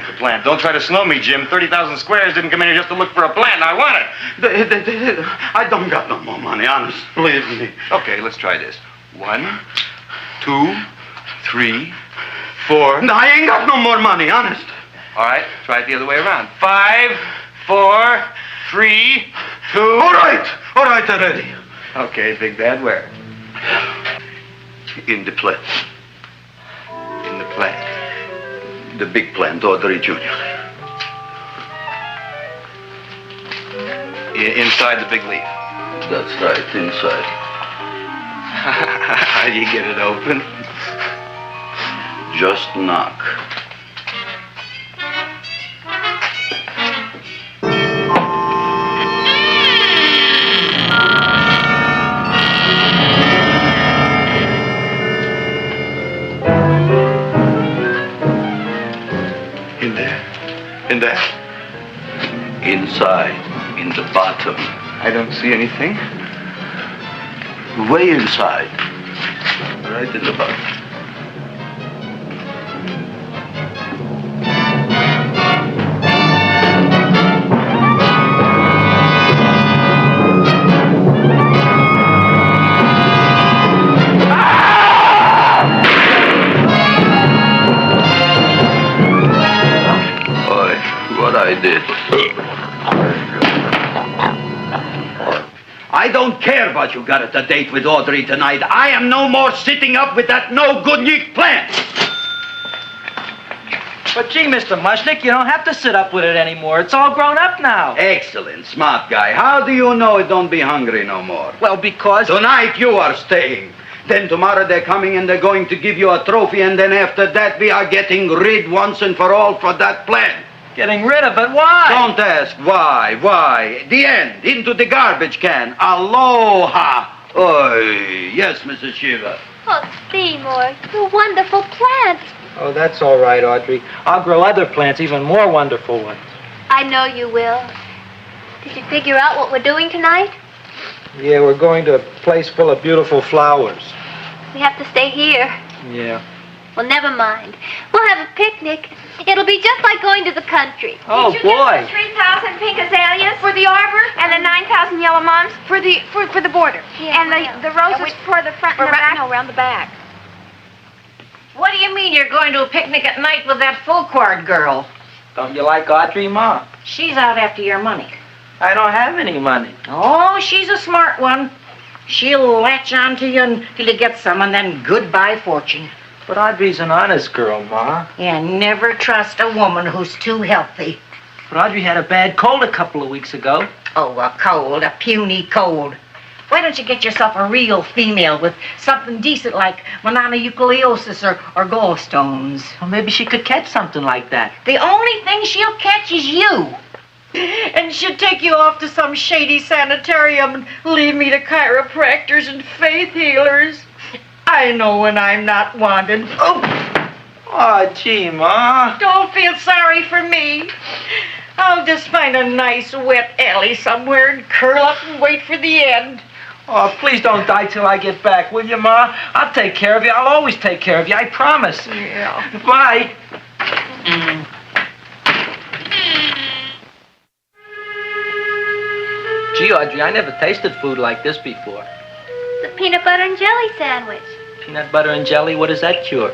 H: The plant. Don't try to snow me, Jim. 30,000 squares didn't come in here just to look for a plant. I want it.
B: I don't got no more money, honest. Believe me.
H: Okay, let's try this. 1, 2, 3, 4.
B: No, I ain't got no more money, honest.
H: All right, try it the other way around. 5, 4, 3, 2.
B: All right already.
H: Okay, Big Dad, where?
B: In the plant.
H: In the plant.
B: The big plant, Audrey Jr.
H: Inside the big leaf.
B: That's right, inside.
H: How do you get it open?
B: Just knock.
H: In there?
B: Inside, in the bottom.
H: I don't see anything.
B: Way inside. Right in the bottom. I did. I don't care what you got at the date with Audrey tonight. I am no more sitting up with that no-good Nick plant.
D: But gee, Mr. Mushnik, you don't have to sit up with it anymore. It's all grown up now.
B: Excellent, smart guy. How do you know it don't be hungry no more?
D: Well, because...
B: Tonight you are staying. Then tomorrow they're coming and they're going to give you a trophy, and then after that we are getting rid once and for all for that plant.
D: Getting rid of it? Why?
B: Don't ask why. Why? The end. Into the garbage can. Aloha. Oy. Yes, Mrs. Shiva.
E: Oh, Seymour, you wonderful plant.
D: Oh, that's all right, Audrey. I'll grow other plants, even more wonderful ones.
E: I know you will. Did you figure out what we're doing tonight?
D: Yeah, we're going to a place full of beautiful flowers.
E: We have to stay here.
D: Yeah.
E: Well, never mind. We'll have a picnic. It'll be just like going to the country.
D: Oh,
L: Did you
D: boy.
L: get the 3,000 pink azaleas for the arbor and the 9,000 yellow mums for the border?
E: Yeah,
L: And the roses for the front and the back?
J: No, around the back. What do you mean you're going to a picnic at night with that full-quart girl?
D: Don't you like Audrey, Ma?
J: She's out after your money.
D: I don't have any money.
J: Oh, she's a smart one. She'll latch on to you until you get some, and then goodbye fortune.
D: But Audrey's an honest girl, Ma.
J: Yeah, never trust a woman who's too healthy.
D: But Audrey had a bad cold a couple of weeks ago.
J: Oh, a cold, a puny cold. Why don't you get yourself a real female with something decent like mononucleosis or gallstones?
D: Well, maybe she could catch something like that.
J: The only thing she'll catch is you. And she'd take you off to some shady sanitarium and leave me to chiropractors and faith healers. I know when I'm not wanted.
D: Oh, gee, Ma.
J: Don't feel sorry for me. I'll just find a nice wet alley somewhere and curl up and wait for the end.
D: Oh, please don't die till I get back, will you, Ma? I'll take care of you. I'll always take care of you. I promise.
J: Yeah.
D: Goodbye. Gee, Audrey, I never tasted food like this before.
E: The peanut butter and jelly sandwich.
D: Peanut butter and jelly, what does that cure?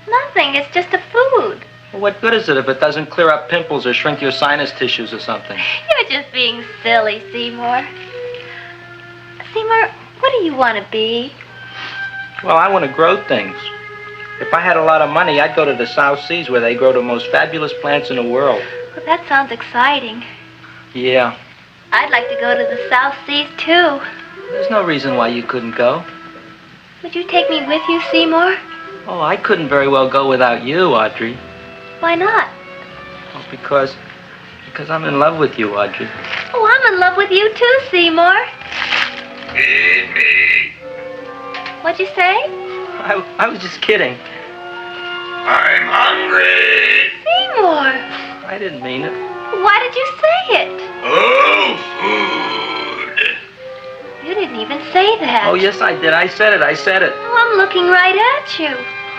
E: Nothing. It's just a food.
D: Well, what good is it if it doesn't clear up pimples or shrink your sinus tissues or something?
E: You're just being silly, Seymour. Seymour, what do you want to be?
D: Well, I want to grow things. If I had a lot of money, I'd go to the South Seas where they grow the most fabulous plants in the world.
E: Well, that sounds exciting.
D: Yeah.
E: I'd like to go to the South Seas, too.
D: There's no reason why you couldn't go.
E: Would you take me with you, Seymour?
D: Oh, I couldn't very well go without you, Audrey.
E: Why not?
D: Oh, because I'm in love with you, Audrey.
E: Oh, I'm in love with you, too, Seymour.
N: Feed me.
E: What'd you say?
D: I was just kidding.
N: I'm hungry.
E: Seymour!
D: I didn't mean it.
E: Why did you say it?
N: Oh, food.
E: You didn't even say that.
D: Oh, yes, I did. I said it.
E: Oh, I'm looking right at you.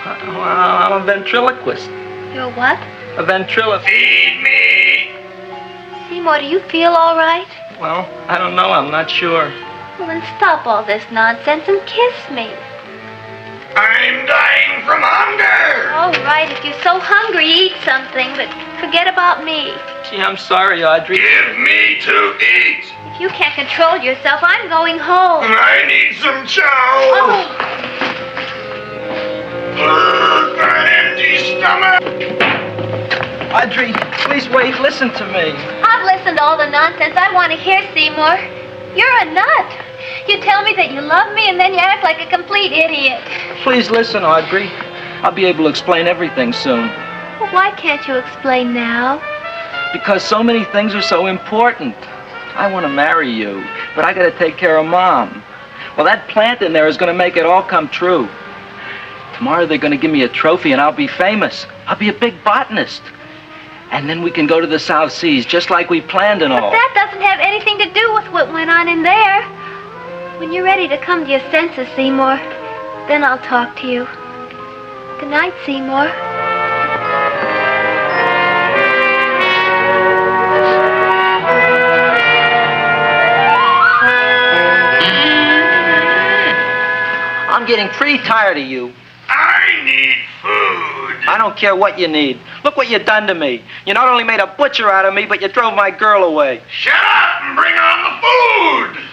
D: I'm a ventriloquist.
E: You're what?
D: A ventriloquist.
N: Feed me.
E: Seymour, do you feel all right?
D: Well, I don't know. I'm not sure.
E: Well, then stop all this nonsense and kiss me.
N: I'm dying from hunger.
E: All right, if you're so hungry, eat something, but forget about me.
D: Gee, I'm sorry, Audrey.
N: Give me to eat.
E: If you can't control yourself, I'm going home.
N: I need some chow.
E: Oh.
N: An empty stomach.
D: Audrey, please wait. Listen to me.
E: I've listened to all the nonsense I want to hear, Seymour. You're a nut. You tell me that you love me, and then you act like a complete idiot.
D: Please listen, Audrey. I'll be able to explain everything soon.
E: Well, why can't you explain now?
D: Because so many things are so important. I want to marry you, but I got to take care of Mom. Well, that plant in there is going to make it all come true. Tomorrow they're going to give me a trophy, and I'll be famous. I'll be a big botanist. And then we can go to the South Seas, just like we planned and all.
E: But that doesn't have anything to do with what went on in there. When you're ready to come to your senses, Seymour, then I'll talk to you. Good night, Seymour.
D: I'm getting pretty tired of you.
N: I need food.
D: I don't care what you need. Look what you done to me. You not only made a butcher out of me, but you drove my girl away.
N: Shut up and bring on the food.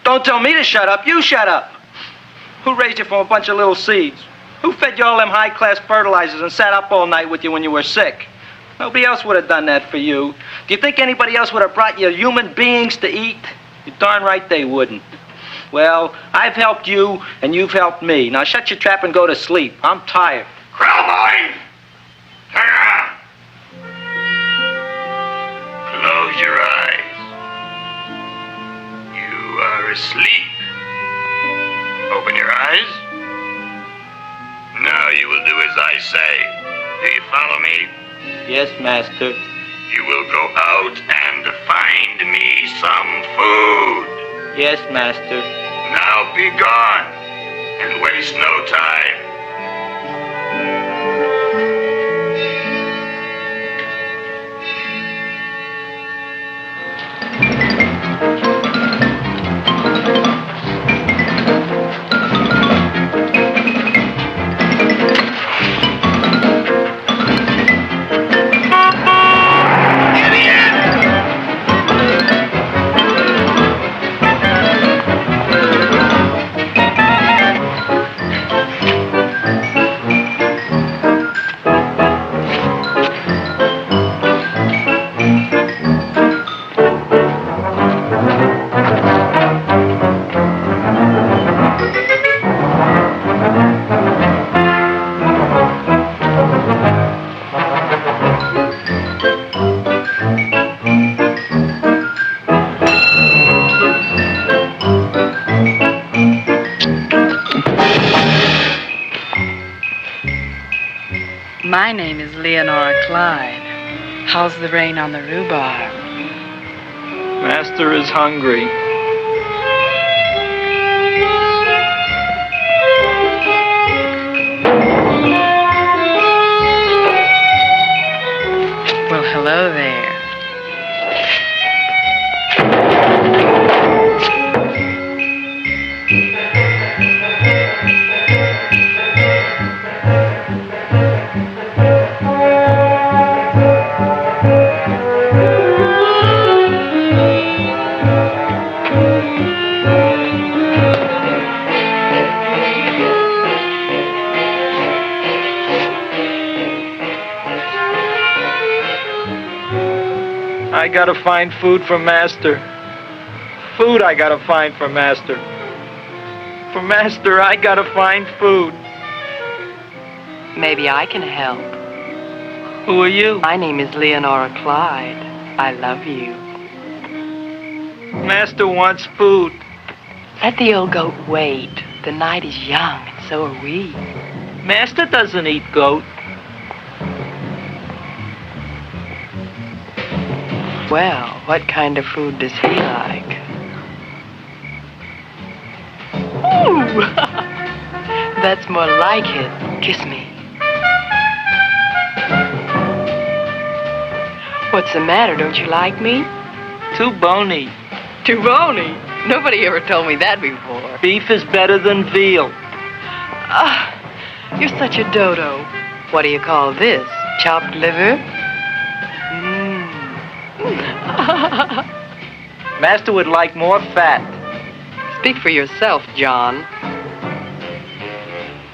D: Don't tell me to shut up. You shut up. Who raised you from a bunch of little seeds? Who fed you all them high-class fertilizers and sat up all night with you when you were sick? Nobody else would have done that for you. Do you think anybody else would have brought you human beings to eat? You're darn right they wouldn't. Well, I've helped you, and you've helped me. Now shut your trap and go to sleep. I'm tired.
N: Krelborn! Turn around. Close your eyes. You are asleep. Open your eyes. Now you will do as I say. Do you follow me?
D: Yes, Master.
N: You will go out and find me some food.
D: Yes, master.
N: Now be gone and waste no time.
O: My name is Leonora Clyde. How's the rain on the rhubarb?
D: Master is hungry.
O: Well, hello there.
D: I gotta find food for Master. Food I gotta find for Master. For Master, I gotta find food.
O: Maybe I can help.
D: Who are you?
O: My name is Leonora Clyde. I love you.
D: Master wants food.
O: Let the old goat wait. The night is young, and so are we.
D: Master doesn't eat goat.
O: Well, what kind of food does he like? Ooh! That's more like it. Kiss me. What's the matter? Don't you like me?
D: Too bony.
O: Too bony? Nobody ever told me that before.
D: Beef is better than veal.
O: You're such a dodo. What do you call this? Chopped liver?
D: Master would like more fat.
O: Speak for yourself, John.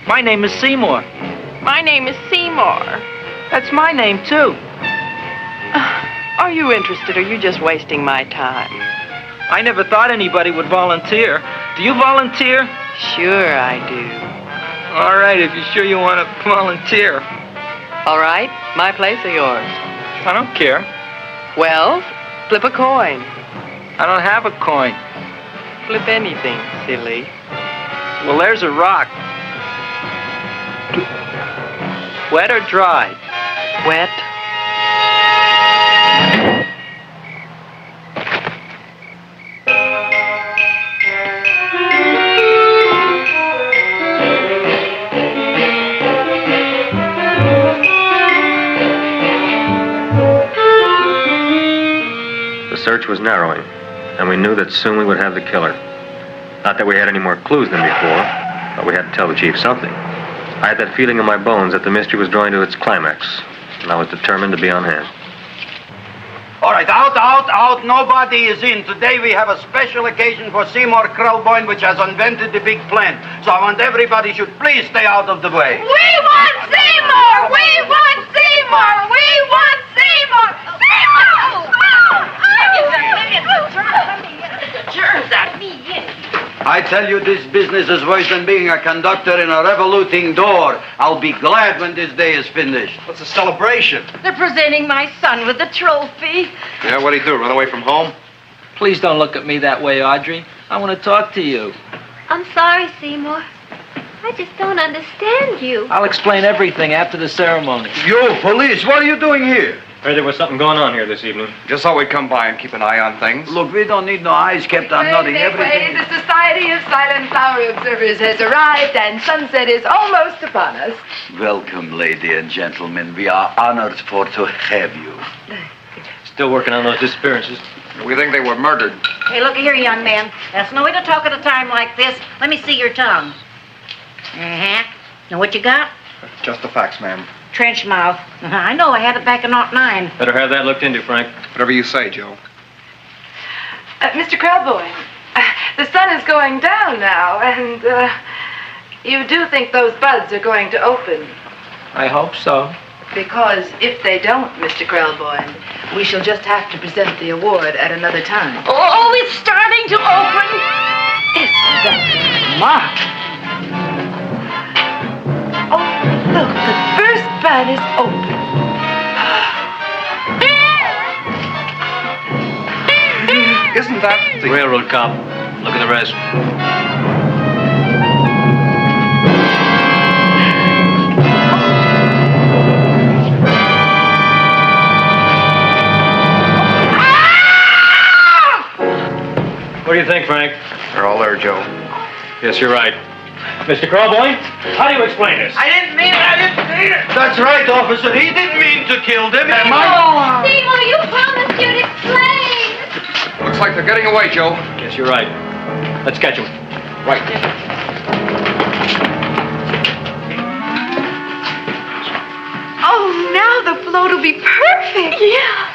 D: My name is Seymour.
O: My name is Seymour.
D: That's my name, too.
O: Are you interested, or are you just wasting my time?
D: I never thought anybody would volunteer. Do you volunteer?
O: Sure I do.
D: All right, if you're sure you want to volunteer.
O: All right, my place or yours?
D: I don't care.
O: Well, flip a coin.
D: I don't have a coin.
O: Flip anything, silly.
D: Well, there's a rock. Wet or dry?
O: Wet.
A: The search was narrowing, and we knew that soon we would have the killer. Not that we had any more clues than before, but we had to tell the chief something. I had that feeling in my bones that the mystery was drawing to its climax, and I was determined to be on hand.
B: All right, out. Nobody is in. Today we have a special occasion for Seymour Krelborn, which has invented the big plan. So I want everybody should please stay out of the way.
L: We want Seymour! We want Seymour! We want Seymour! Seymour!
J: Germs at me.
B: I tell you, this business is worse than being a conductor in a revoluting door. I'll be glad when this day is finished.
F: What's a celebration?
J: They're presenting my son with a trophy.
H: Yeah, what'd he do, run away from home?
D: Please don't look at me that way, Audrey. I want to talk to you.
E: I'm sorry, Seymour. I just don't understand you.
D: I'll explain everything after the ceremony.
B: You, police, what are you doing here?
A: Heard there was something going on here this evening.
H: Just thought we'd come by and keep an eye on things.
B: Look, we don't need no eyes kept on nothing. Everything.
O: The Society of Silent Flower Observers has arrived, and sunset is almost upon us.
B: Welcome, lady and gentlemen. We are honored for to have you.
A: Still working on those disappearances.
H: We think they were murdered.
J: Hey, look here, young man. That's no way to talk at a time like this. Let me see your tongue. Uh-huh. Now what you got?
H: Just the facts, ma'am.
J: Trench mouth. I know, I had it back in '09.
A: Better have that looked into, Frank.
H: Whatever you say, Joe.
O: Mr. Krelborn, the sun is going down now, and you do think those buds are going to open?
D: I hope so.
O: Because if they don't, Mr. Krelborn, we shall just have to present the award at another time.
J: Oh, it's starting to open.
O: Isn't that marvelous? Oh, look, the first bud is open.
H: Isn't that the
A: Railroad cop. Look at the rest. What do you think, Frank?
H: They're all there, Joe.
A: Yes, you're right. Mr. Krelborn, how do you explain this?
F: I didn't mean it. That's right, officer. He didn't mean to kill them.
E: Seymour, you promised you'd explain.
H: Looks like they're getting away, Joe.
A: Yes, you're right. Let's catch him.
H: Right.
O: Oh, now the float will be perfect. Yeah.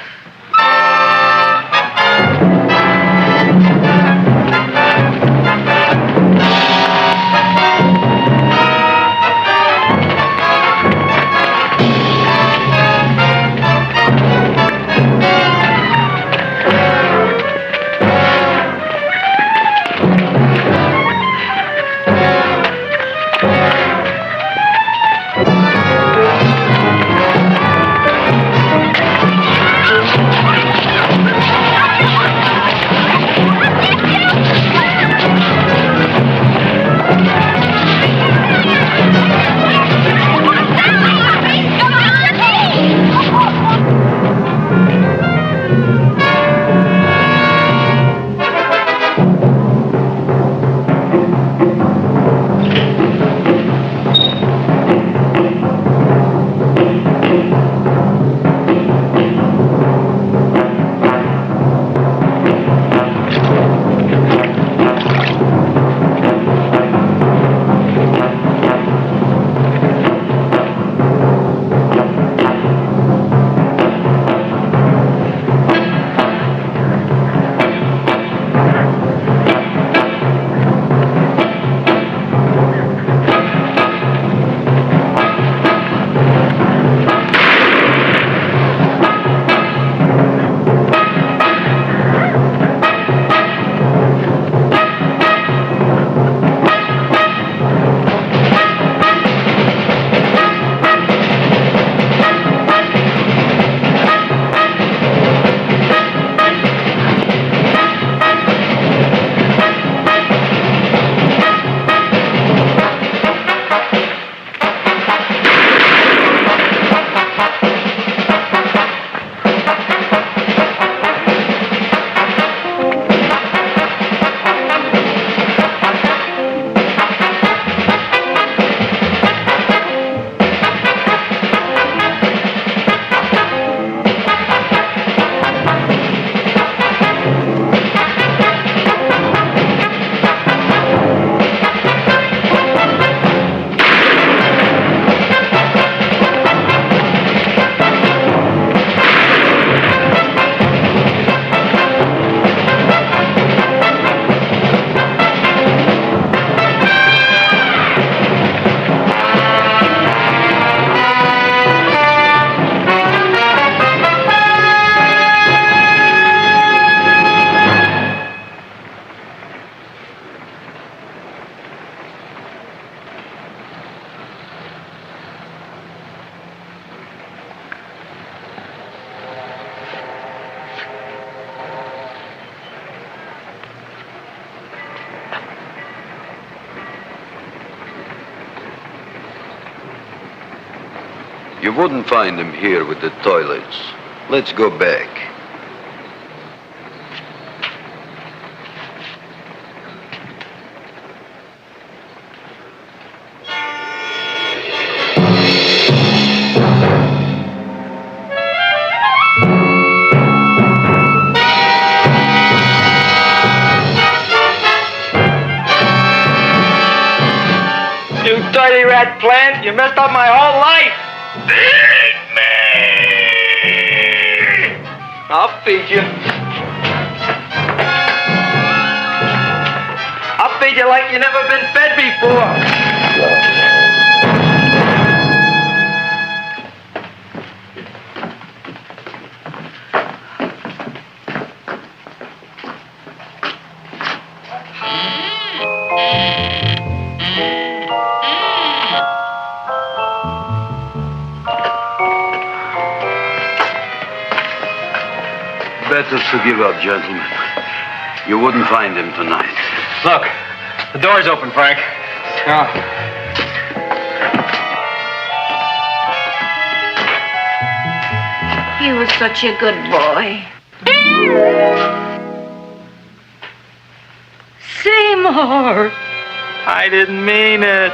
B: You wouldn't find him here with the toilets. Let's go back.
F: You dirty rat plant, you messed up my whole life!
N: Feed me!
F: I'll feed you. I'll feed you like you never been fed before.
B: Better to give up, gentlemen. You wouldn't find him tonight.
A: Look, the door's open, Frank.
F: Oh.
J: He was such a good boy. Seymour!
F: I didn't mean it.